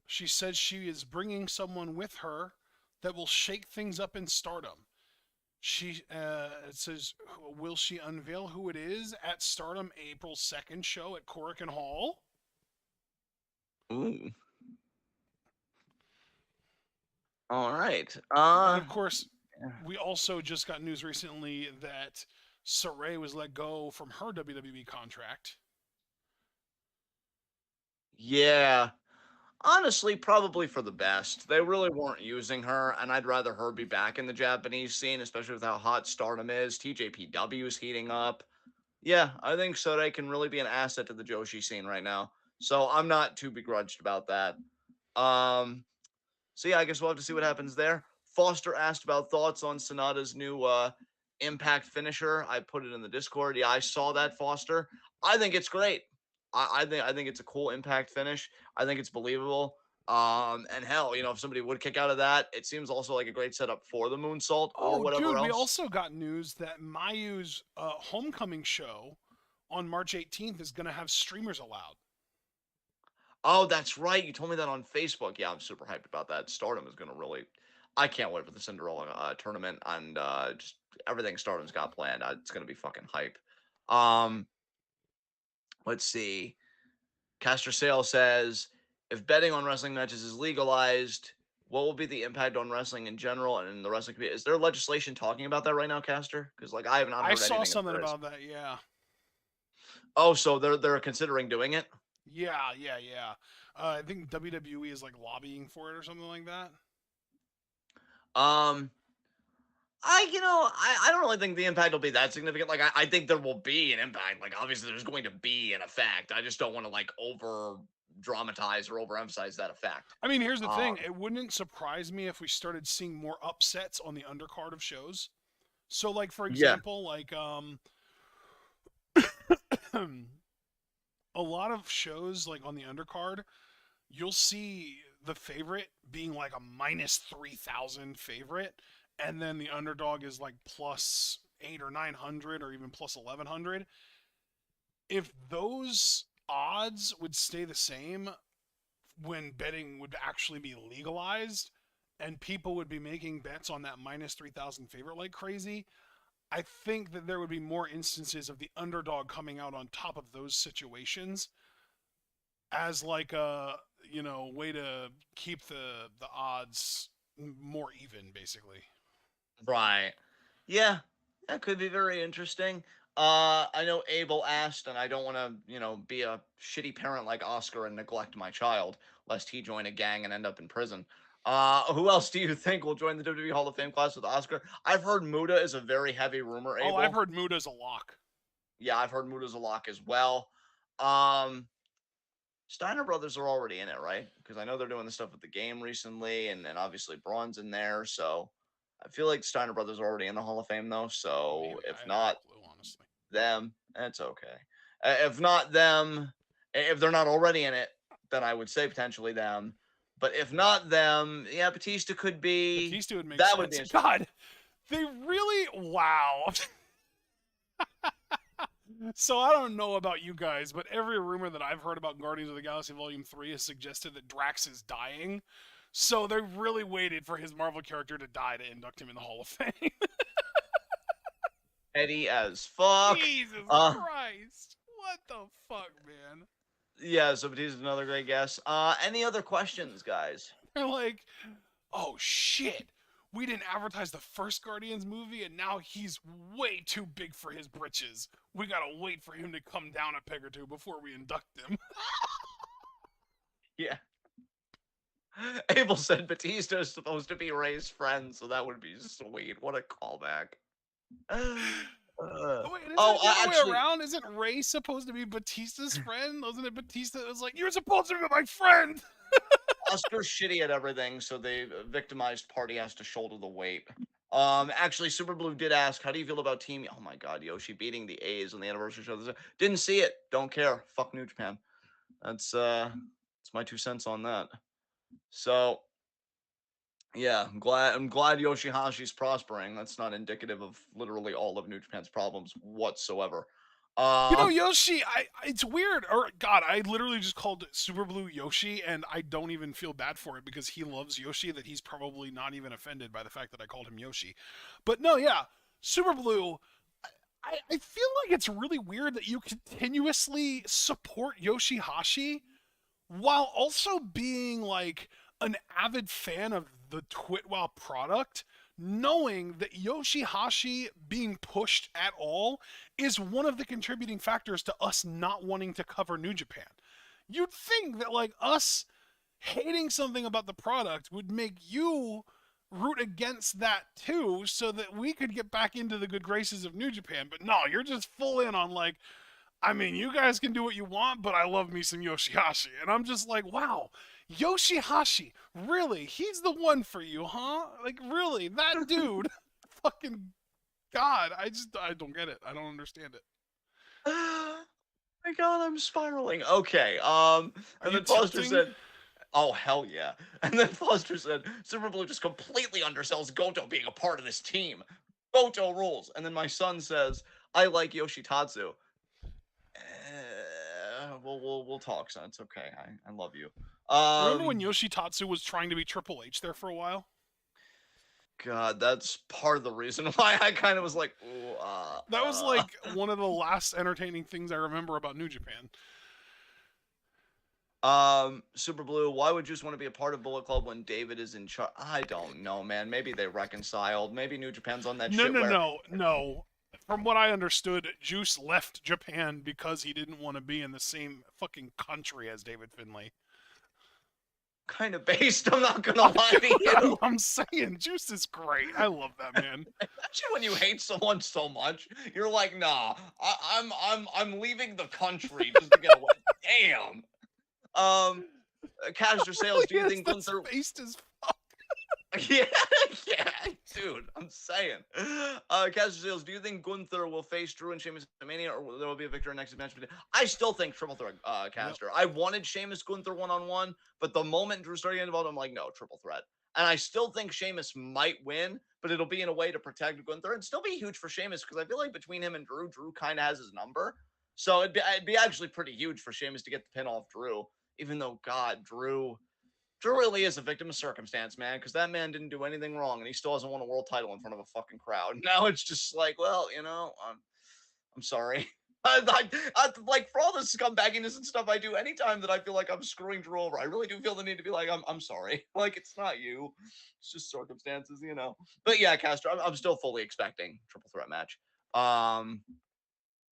She says she is bringing someone with her that will shake things up in Stardom. She it says, will she unveil who it is at Stardom April 2nd show at Korakuen Hall? Ooh. All right. And of course, we also just got news recently that Saray was let go from her WWE contract. Yeah. Honestly, probably for the best. They really weren't using her, and I'd rather her be back in the Japanese scene, especially with how hot Stardom is. TJPW is heating up. Yeah, I think Sode can really be an asset to the Joshi scene right now. So I'm not too begrudged about that. Um, so yeah, I guess we'll have to see what happens there. Foster asked about thoughts on Sonata's new impact finisher. I put it in the Discord. Yeah, I saw that, Foster. I think it's great. I think it's a cool impact finish. I think it's believable. And hell, if somebody would kick out of that, it seems also like a great setup for the moonsault or Oh, whatever dude, we else. also got news that Mayu's homecoming show on March 18th is going to have streamers allowed. Oh, that's right. You told me that on Facebook. Yeah, I'm super hyped about that. Stardom is going to really. I can't wait for the Cinderella tournament and just everything Stardom's got planned. It's going to be fucking hype. Um, let's see. Caster Sale says, if betting on wrestling matches is legalized, what will be the impact on wrestling in general and in the wrestling community? Is there legislation talking about that right now, Caster? Because like I have not I heard saw anything if something there is. about that. Yeah. Oh, so they're considering doing it. Yeah. I think WWE is like lobbying for it or something like that. Um, I don't really think the impact will be that significant. Like, I think there will be an impact. Like, obviously, there's going to be an effect. I just don't want to like over dramatize or overemphasize that effect. I mean, here's the Um, thing. It wouldn't surprise me if we started seeing more upsets on the undercard of shows. So, like for yeah. example, like a lot of shows like on the undercard, you'll see the favorite being like a minus 3,000 favorite, and then the underdog is like plus 8 or 900 or even plus 1,100. if those odds would stay the same when betting would actually be legalized and people would be making bets on that minus 3,000 favorite like crazy, I think that there would be more instances of the underdog coming out on top of those situations as like a, way to keep the odds more even, basically. Right. Yeah, that could be very interesting. I know Abel asked, and I don't want to, be a shitty parent like Oscar and neglect my child, lest he join a gang and end up in prison. Who else do you think will join the WWE Hall of Fame class with Oscar? I've heard Muda is a very heavy rumor, Oh, I've Abel. heard Muda's a lock. Yeah, I've heard Muda's a lock as well. Um, Steiner brothers are already in it, right? Because I know they're doing the stuff with the game recently, and obviously Braun's in there. So I feel like Steiner brothers are already in the Hall of Fame, though. So Maybe. if I have no not clue, honestly. them, it's okay. If not them, if they're not already in it, then I would say potentially them. But if not them, yeah, Batista could be. Batista would make That would be sense. interesting. God, they really. Wow. So I don't know about you guys, but every rumor that I've heard about Guardians of the Galaxy Volume 3 has suggested that Drax is dying. So they really waited for his Marvel character to die to induct him in the Hall of Fame. Eddie as fuck. Jesus Uh, Christ. What the fuck, man? yeah, so Batista's another great guess. Any other questions, guys? They're like, oh shit. We didn't advertise the first Guardians movie, and now he's way too big for his britches. We gotta wait for him to come down a peg or two before we induct him. Yeah. Abel said Batista is supposed to be Ray's friend, so that would be sweet. What a callback. Wait, isn't Oh, it the other actually, way around? Isn't Ray supposed to be Batista's friend? Wasn't it Batista that was like, you're supposed to be my friend? Oscar's shitty at everything, so the victimized party has to shoulder the weight. Actually, Super Blue did ask, how do you feel about Team? Oh my God, Yoshi beating the A's on the anniversary show. Didn't see it. Don't care. Fuck New Japan. That's my 2 cents on that. So yeah, I'm glad Yoshihashi's prospering. That's not indicative of literally all of New Japan's problems whatsoever. Yoshi, it's weird. Or God, I literally just called Super Blue Yoshi, and I don't even feel bad for it because he loves Yoshi. That he's probably not even offended by the fact that I called him Yoshi. But no, yeah, Super Blue. I feel like it's really weird that you continuously support Yoshihashi while also being like an avid fan of the TWitWoW product, knowing that Yoshihashi being pushed at all is one of the contributing factors to us not wanting to cover New Japan. You'd think that like us hating something about the product would make you root against that too so that we could get back into the good graces of New Japan. But no, you're just full in on like, I mean, you guys can do what you want, but I love me some Yoshihashi. And I'm just like, wow, Yoshihashi, really? He's the one for you, huh? Like, really? That dude? Fucking God, I don't get it. I don't understand it. Oh my God, I'm spiraling. Okay. Are And you then Foster tilting? said, "Oh hell yeah!" And then Foster said, "Super Blue just completely undersells Goto being a part of this team. Goto rules." And then my son says, "I like Yoshitatsu." We'll talk, son. It's okay. I love you. Remember when Um, Yoshitatsu was trying to be Triple H there for a while? God, that's part of the reason why I kind of was like, ooh, That was like one of the last entertaining things I remember about New Japan. Super Blue, why would you just want to be a part of Bullet Club when David is in charge? I don't know, man. Maybe they reconciled. Maybe New Japan's on that No, shit no, where no, no. From what I understood, Juice left Japan because he didn't want to be in the same fucking country as David Finlay. kind of based. I'm not gonna lie to you. I'm saying Juice is great. I love that man. Imagine when you hate someone so much, you're like, nah, I'm leaving the country just to get away. Damn. Caster Sales, do you Yes, think that's Gunther? based as fuck. Yeah, yeah, dude, I'm saying. Caster Sales, do you think Gunther will face Drew and Sheamus at Mania, or there will be a victor in next match? I still think triple threat, Yep. Caster. I wanted Sheamus Gunther one-on-one, but the moment Drew started getting involved, I'm like, no, triple threat. And I still think Sheamus might win, but it'll be in a way to protect Gunther and still be huge for Sheamus because I feel like between him and Drew kind of has his number. So it'd be actually pretty huge for Sheamus to get the pin off Drew, even though, God, Drew really is a victim of circumstance, man, because that man didn't do anything wrong, and he still hasn't won a world title in front of a fucking crowd. Now it's just like, well, I'm sorry. Like, for all the scumbagginess and stuff I do, anytime that I feel like I'm screwing Drew over, I really do feel the need to be like, I'm sorry. Like, it's not you. It's just circumstances, you know. But yeah, Castro, I'm still fully expecting triple threat match.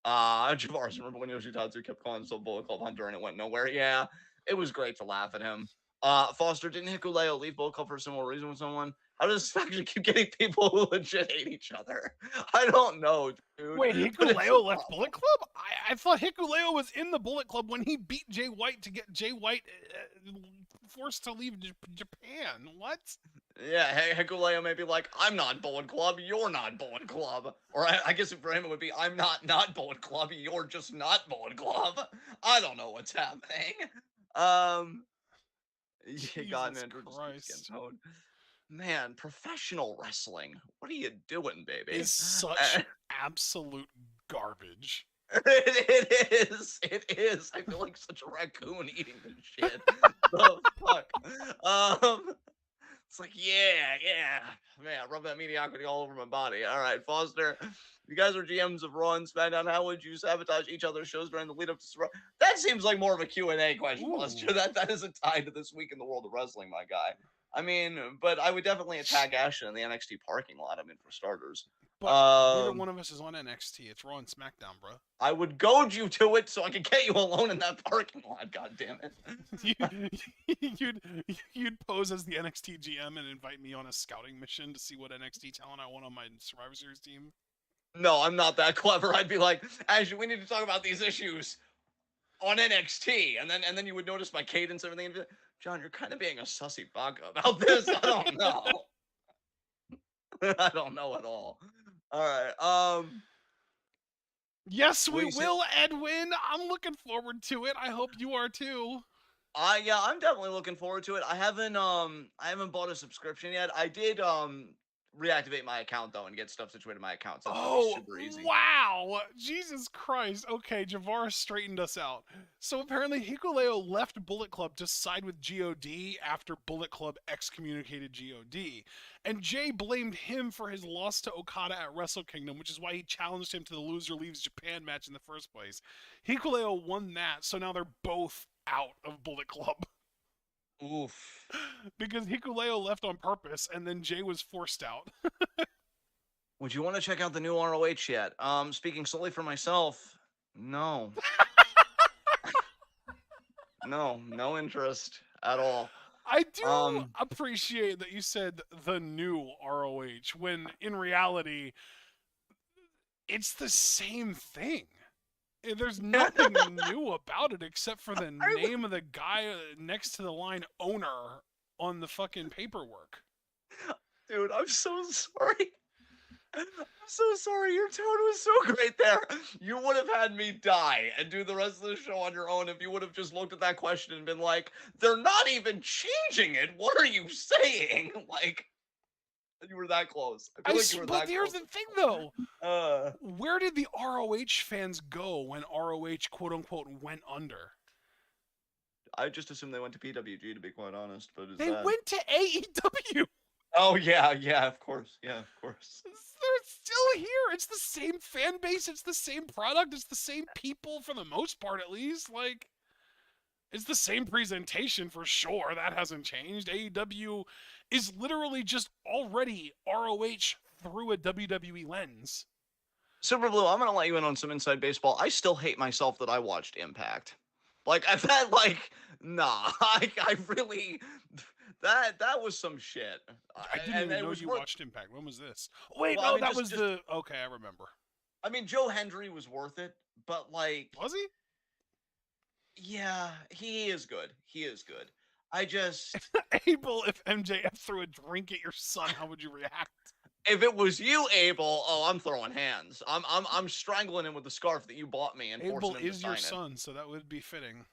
Javaris, remember when Yoshitatsu kept calling himself Bullet Club Hunter and it went nowhere? Yeah, it was great to laugh at him. Foster, didn't Hikuleo leave Bullet Club for a similar reason with someone? How does this actually keep getting people who legit hate each other? I don't know, dude. Wait, Hikuleo left Bullet Club? I thought Hikuleo was in the Bullet Club when he beat Jay White to get Jay White forced to leave Japan. What? Yeah, Hikuleo may be like, I'm not Bullet Club, you're not Bullet Club. Or I guess for him it would be, I'm not Bullet Club, you're just not Bullet Club. I don't know what's happening. Yeah, God, man, Drew just keeps getting towed. Man, professional wrestling. What are you doing, baby? Is such absolute garbage. It is. It is. I feel like such a raccoon eating this shit. The fuck? It's like, yeah. Man, rub that mediocrity all over my body. All right, Foster. You guys are GMs of Raw and SmackDown. How would you sabotage each other's shows during the lead up to Raw? That seems like more of a Q&A question, Foster. That isn't tied to this week in the world of wrestling, my guy. I mean, but I would definitely attack Ashton in the NXT parking lot. I mean, for starters. But neither one of us is on NXT. It's Raw and SmackDown, bro. I would goad you to it so I could get you alone in that parking lot. God damn it! You'd pose as the NXT GM and invite me on a scouting mission to see what NXT talent I want on my Survivor Series team. No, I'm not that clever. I'd be like, Ashton, we need to talk about these issues on NXT, and then you would notice my cadence and everything. And be like, John, you're kind of being a sussy bugger about this. I don't know. I don't know at all. All right. Yes, we will, Edwin. I'm looking forward to it. I hope you are too. Yeah, I'm definitely looking forward to it. I haven't bought a subscription yet. I did reactivate my account though and get stuff situated in my account. So it's super easy. Wow! Jesus Christ. Okay, Javaris straightened us out. So apparently Hikuleo left Bullet Club to side with God after Bullet Club excommunicated God. And Jay blamed him for his loss to Okada at Wrestle Kingdom, which is why he challenged him to the Loser Leaves Japan match in the first place. Hikuleo won that, so now they're both out of Bullet Club. Oof. Because Hikuleo left on purpose, and then Jay was forced out. Would you want to check out the new ROH yet? Speaking solely for myself, no. No interest at all. I do appreciate that you said the new ROH, when in reality, it's the same thing. There's nothing new about it except for the name of the guy next to the line owner on the fucking paperwork. Dude, I'm so sorry. I'm so sorry. Your tone was so great there. You would have had me die and do the rest of the show on your own if you would have just looked at that question and been like, they're not even changing it. What are you saying? Like, you were that close. I feel like you were but here's the thing, though. Where did the ROH fans go when ROH, quote unquote, went under? I just assumed they went to PWG, to be quite honest. But they went to AEW. Oh yeah, of course. They're still here. It's the same fan base. It's the same product. It's the same people for the most part, at least. Like, it's the same presentation for sure. That hasn't changed. AEW is literally just already ROH through a WWE lens. Super Blue, I'm gonna let you in on some inside baseball. I still hate myself that I watched Impact. Like, I felt like, nah, I really, that was some shit. I didn't even know you watched Impact. When was this? Wait, well, no, that was the, okay, I remember. I mean, Joe Hendry was worth it, but like... Was he? Yeah, he is good. I just... Abel, if MJF threw a drink at your son, how would you react? If it was you, Abel, I'm throwing hands. I'm strangling him with the scarf that you bought me and forcing him to sign it. Abel is your son, so that would be fitting.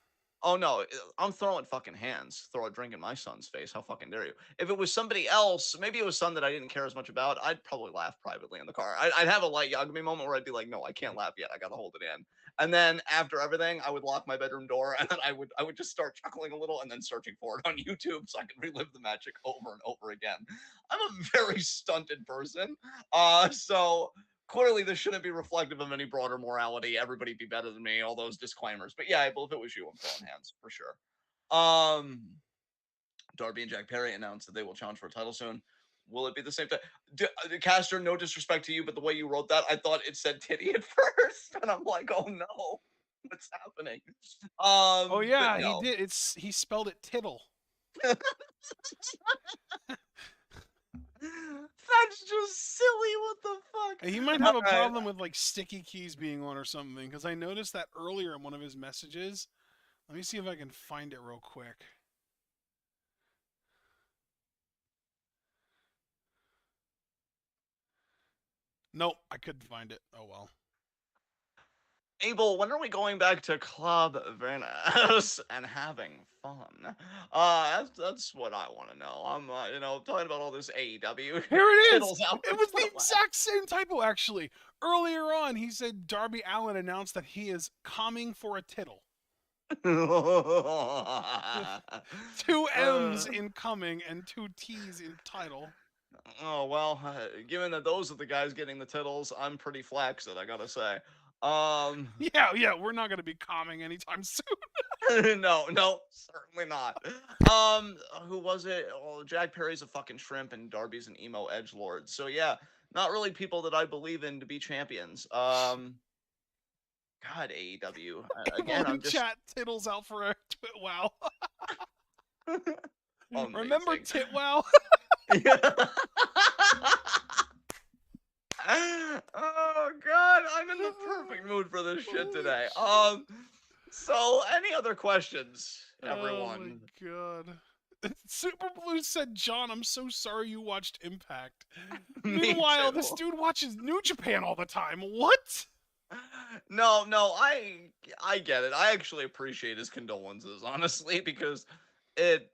Oh no, I'm throwing fucking hands. Throw a drink in my son's face. How fucking dare you? If it was somebody else, maybe it was son that I didn't care as much about, I'd probably laugh privately in the car. I'd have a light Yagami moment where I'd be like, no, I can't laugh yet. I gotta hold it in. And then after everything, I would lock my bedroom door, and then I would just start chuckling a little, and then searching for it on YouTube so I could relive the magic over and over again. I'm a very stunted person, so clearly this shouldn't be reflective of any broader morality. Everybody be better than me, all those disclaimers. But yeah, well, if it was you, I'm throwing hands for sure. Um, Darby and Jack Perry announced that they will challenge for a title soon. Will it be the same time? Caster, no disrespect to you, but the way you wrote that, I thought it said titty at first, and I'm like, oh no, what's happening? Oh But yeah, he no. did. He spelled it tittle. That's just silly. What the fuck? He might All have a right. problem with like sticky keys being on or something, because I noticed that earlier in one of his messages. Let me see if I can find it real quick. Nope, I couldn't find it. Oh well. Abel, when are we going back to Club Venice and having fun? That's what I want to know. I'm, talking about all this AEW Here it is. tittles out It for was the TWitWoW. exact same typo actually. Earlier on, he said Darby Allin announced that he is coming for a tittle. Two M's Uh, in coming and two T's in title. oh well, given that those are the guys getting the tittles, I'm pretty flaxed, I gotta say. Um, Yeah, we're not gonna be calming anytime soon. no, no, certainly not. Who was it? Oh, Jack Perry's a fucking shrimp, and Darby's an emo edge lord. So yeah, not really people that I believe in to be champions. God, AEW. Able Again, in I'm just chat tittles out for a TWitWoW. Remember amazing. TitWoW? Yeah. Oh God, I'm in the perfect mood for this shit Holy today. shit. So any other questions, Oh my everyone? god. Super Blue said, John, I'm so sorry you watched Impact. Me Meanwhile, this too. dude watches New Japan all the time. What? No, I get it. I actually appreciate his condolences, honestly, because it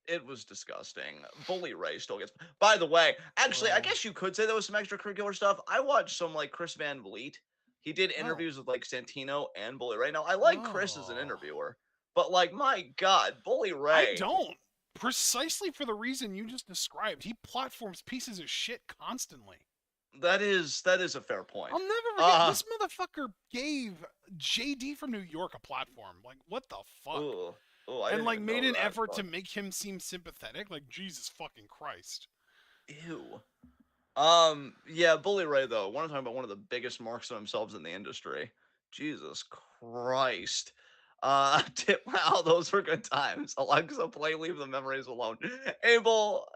it was disgusting. Bully Ray still gets. By the way, actually, I Oh. guess you could say there was some extracurricular stuff. I watched some like Chris Van Vliet. He did Oh. interviews with like Santino and Bully Ray. Now I like Chris as an Oh. interviewer, but like my God, Bully I Ray. don't. Precisely for the reason you just described. He platforms pieces of shit constantly. That is a fair point. I'll never forget Uh this motherfucker gave JD from New York a platform. Like, what the fuck? oh, I And didn't like even made know an that. effort to But make him seem sympathetic. Like, Jesus fucking Christ. ew. Yeah, Bully Ray though. Want to talk about one of the biggest marks of themselves in the industry? Jesus Christ. Wow, those were good times. Alexa, play "Leave the Memories Alone." Abel,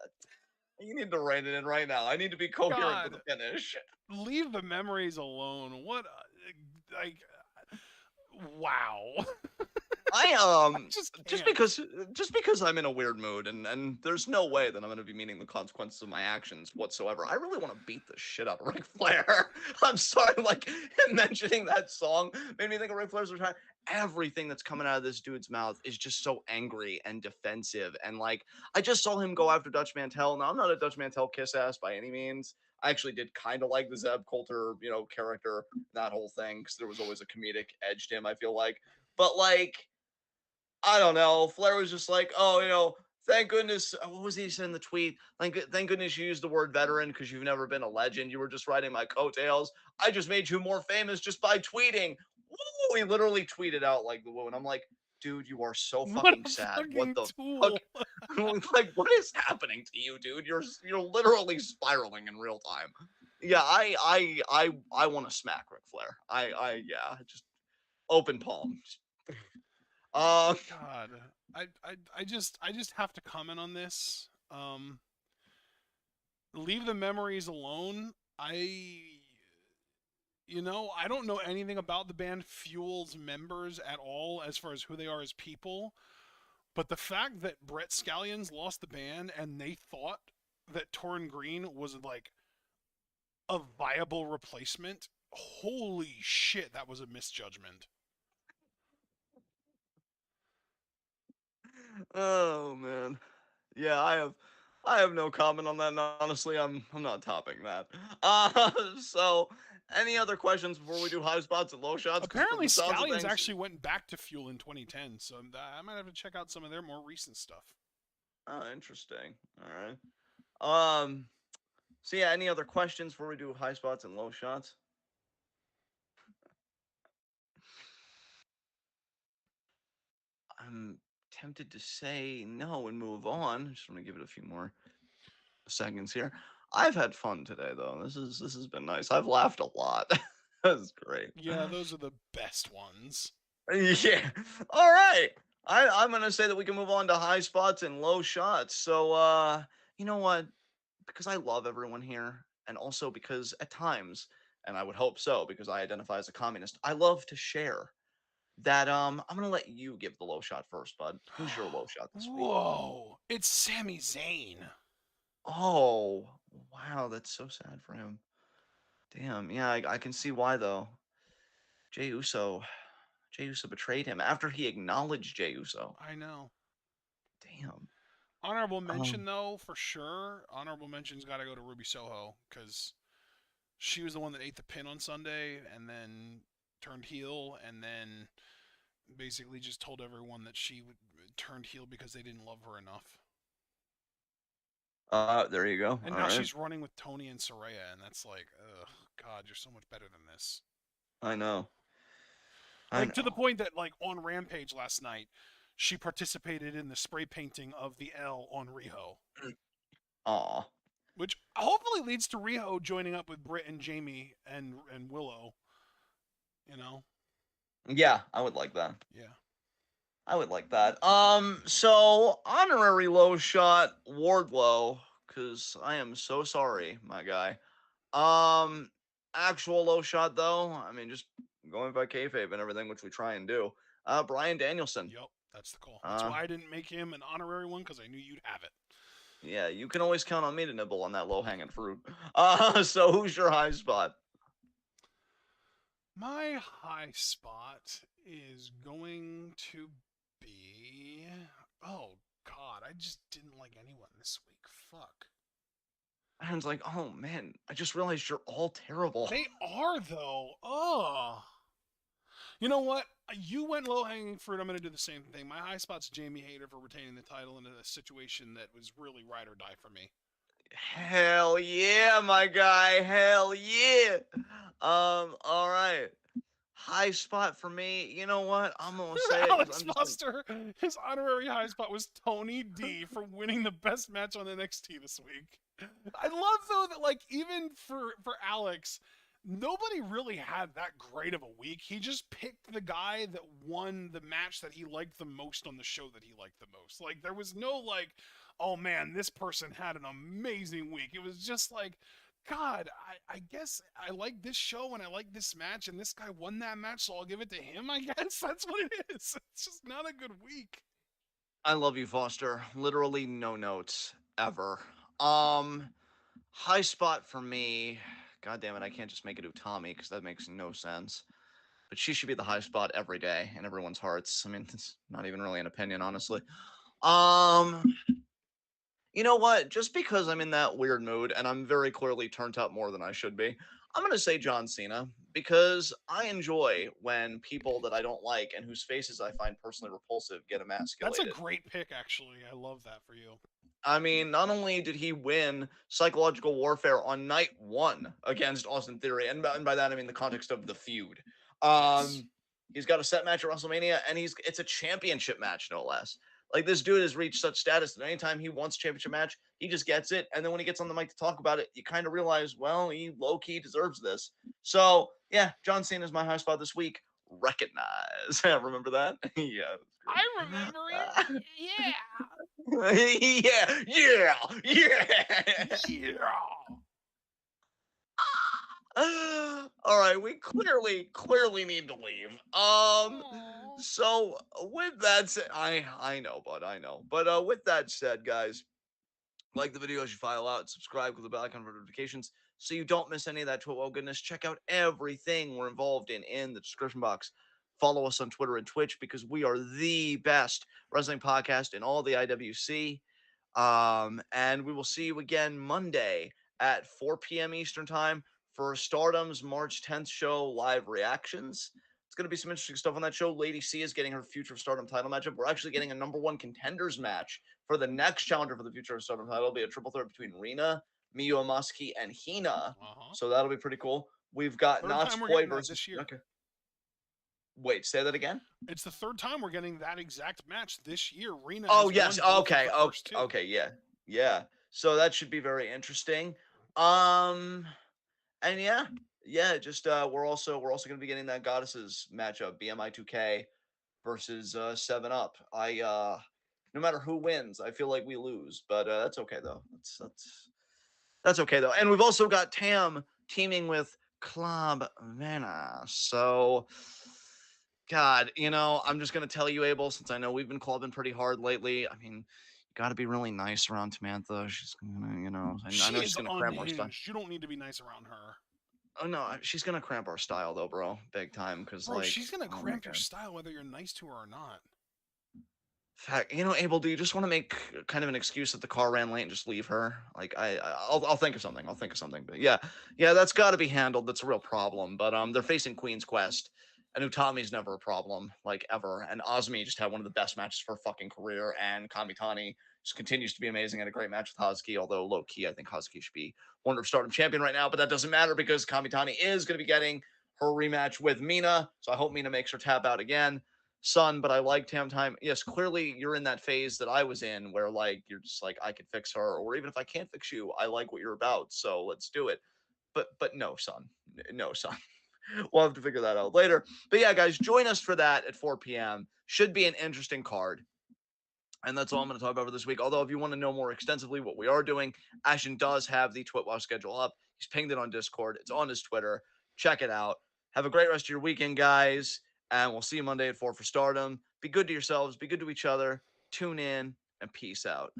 you need to rein it in right now. I need to be coherent to God, the finish. leave the memories alone. What, like, wow. I I just just can't. because just because I'm in a weird mood and there's no way that I'm gonna be meaning the consequences of my actions whatsoever. I really want to beat the shit out of Ric Flair. I'm sorry, like mentioning that song made me think of Ric Flair's retirement. Everything that's coming out of this dude's mouth is just so angry and defensive. And like I just saw him go after Dutch Mantel. Now I'm not a Dutch Mantel kiss ass by any means. I actually did kind of like the Zeb Coulter, character, that whole thing, because there was always a comedic edge to him, I feel like. But like I don't know. Flair was just like, oh, thank goodness. What was he saying in the tweet? Thank goodness you used the word veteran because you've never been a legend. You were just riding my coattails. I just made you more famous just by tweeting. Woo! He literally tweeted out like the woo. And I'm like, dude, you are so What fucking a sad. What fucking the fuck? tool. Like, what is happening to you, dude? You're literally spiraling in real time. Yeah, I want to smack Ric Flair. Yeah, just open palms. Uh, God. I just have to comment on this. Leave the memories alone. I don't know anything about the band Fuel's members at all as far as who they are as people, but the fact that Brett Scallions lost the band and they thought that Torn Green was like a viable replacement, holy shit, that was a misjudgment. oh man. Yeah, I have no comment on that. And honestly, I'm not topping that. So Any other questions before we do high spots and low shots? Because from Apparently, the sounds of Scallions things, actually went back to Fuel in 2010, so I might have to check out some of their more recent stuff. oh, interesting. All right. Um. So yeah, any other questions before we do high spots and low shots? I'm tempted to say no and move on. Just want to give it a few more seconds here. I've had fun today, though. This has been nice. I've laughed a lot. That's great. Yeah, those are the best ones. Yeah. All right. I'm gonna say that we can move on to high spots and low shots. So you know what? Because I love everyone here, and also because at times, and I would hope so, because I identify as a communist, I love to share. That I'm gonna let you give the low shot first, bud. Who's your low shot this week? Whoa, it's Sami Zayn. Oh, wow, that's so sad for him. Damn, yeah, I can see why though. Jey Uso, Jey Uso betrayed him after he acknowledged Jey Uso. I know. Damn. Honorable mention, Um, though, for sure. Honorable mention's got to go to Ruby Soho because she was the one that ate the pin on Sunday and then turned heel and then basically just told everyone that she turned heel because they didn't love her enough. there you go. And All now right. she's running with Tony and Soraya, and that's like, ugh, God, you're so much better than this. I know. I Like, to the know. point that, like, on Rampage last night, she participated in the spray painting of the L on Riho, Aw. which hopefully leads to Riho joining up with Britt and Jamie and Willow. You know, Yeah, I would like that. yeah. I would like that. So honorary low shot Wardlow, because I am so sorry, my guy. Um, actual low shot though, I mean, just going by kayfabe and everything, which we try and do. Brian Danielson. Yep, that's the call. That's Uh, why I didn't make him an honorary one because I knew you'd have it. yeah, you can always count on me to nibble on that low hanging fruit. So who's your high spot? My high spot is going to be. Oh, God. I just didn't like anyone this week. Fuck. Aaron's like, oh man, I just realized you're all terrible. They are, though. Oh. You know what? You went low hanging fruit. I'm going to do the same thing. My high spot's Jamie Hayter for retaining the title in a situation that was really ride or die for me. Hell yeah, my guy. Hell yeah. All right. High spot for me. You know what? I'm gonna say it because Alex I'm just like, Foster, his honorary high spot was Tony D for winning the best match on NXT this week. I love though that like even for Alex, nobody really had that great of a week. He just picked the guy that won the match that he liked the most on the show that he liked the most. Like there was no like, oh man, this person had an amazing week. It was just like, God, I guess I like this show and I like this match, and this guy won that match, so I'll give it to him, I guess. That's what it is. It's just not a good week. I love you, Foster. Literally no notes ever. High spot for me. God damn it, I can't just make it Utami because that makes no sense. But she should be the high spot every day in everyone's hearts. I mean, it's not even really an opinion, honestly. Um, you know what? Just because I'm in that weird mood and I'm very clearly turned up more than I should be, I'm going to say John Cena because I enjoy when people that I don't like and whose faces I find personally repulsive get That's a emasculated. great pick, actually. I love that for you. I mean, not only did he win psychological warfare on night one against Austin Theory, and by that I mean the context of the feud. Yes. Um, he's got a set match at WrestleMania, and it's a championship match, no less. Like this dude has reached such status that anytime he wants a championship match, he just gets it. And then when he gets on the mic to talk about it, you kind of realize, well, he low key deserves this. So yeah, John Cena is my high spot this week. Recognize. Remember that? Yeah, I remember it. that's good. Yeah. Yeah, yeah, yeah. Yeah. All right, we clearly need to leave. Aww. So with that said, I know, bud, I know. But with that said, guys, like the video as you file out, subscribe with the bell icon for notifications so you don't miss any of that TWitWoW goodness. Check out everything we're involved in the description box. Follow us on Twitter and Twitch because we are the best wrestling podcast in all the IWC. And we will see you again Monday at 4 p.m. Eastern Time for Stardom's March 10th show live reactions. It's going to be some interesting stuff on that show. Lady C is getting her Future of Stardom title matchup. We're actually getting a number one contenders match for the next challenger for the Future of Stardom title. It'll be a triple threat between Rina, Miyu Amasuki, and Hina. Uh-huh. So that'll be pretty cool. We've got Third time we're getting Natsupoi that versus this year. Okay. Wait, say that again? It's the third time we're getting that exact match this year. Rina Oh, has yes. won both Okay. of the first two. Okay. Yeah. Yeah. So that should be very interesting. And just we're also going to be getting that Goddesses matchup, BMI 2K versus 7 Up. No matter who wins, I feel like we lose, but that's okay though. That's okay though. And we've also got Tam teaming with Club Vena. So God, I'm just gonna tell you, Abel, since I know we've been clubbing pretty hard lately. I mean, you got to be really nice around Tamantha. She's gonna, I know she's gonna cramp our style. Unhinged. You don't need to be nice around her. Oh no, she's gonna cramp our style though, bro, big time. Because Bro, like, she's gonna oh cramp your style whether you're nice to her or not. Fact, Abel, do you just want to make kind of an excuse that the car ran late and just leave her? Like, I'll think of something. I'll think of something. But yeah, that's got to be handled. That's a real problem. But they're facing Queen's Quest, and Utami's never a problem, like ever. And Ozmi just had one of the best matches for her fucking career, and Kamitani just continues to be amazing. Had a great match with Hazuki, although low key, I think Hazuki should be Wonder of Stardom champion right now. But that doesn't matter because Kamitani is going to be getting her rematch with Mina. So I hope Mina makes her tap out again. Son, but I like Tam Time. Yes, clearly you're in that phase that I was in where like you're just like I could fix her, or even if I can't fix you, I like what you're about, so let's do it. But no, son. No, son. We'll have to figure that out later. But yeah, guys, join us for that at 4 p.m. Should be an interesting card. And that's all I'm going to talk about for this week. Although, if you want to know more extensively what we are doing, Ashton does have the TWitWoW schedule up. He's pinged it on Discord. It's on his Twitter. Check it out. Have a great rest of your weekend, guys. And we'll see you Monday at 4 for Stardom. Be good to yourselves. Be good to each other. Tune in and peace out.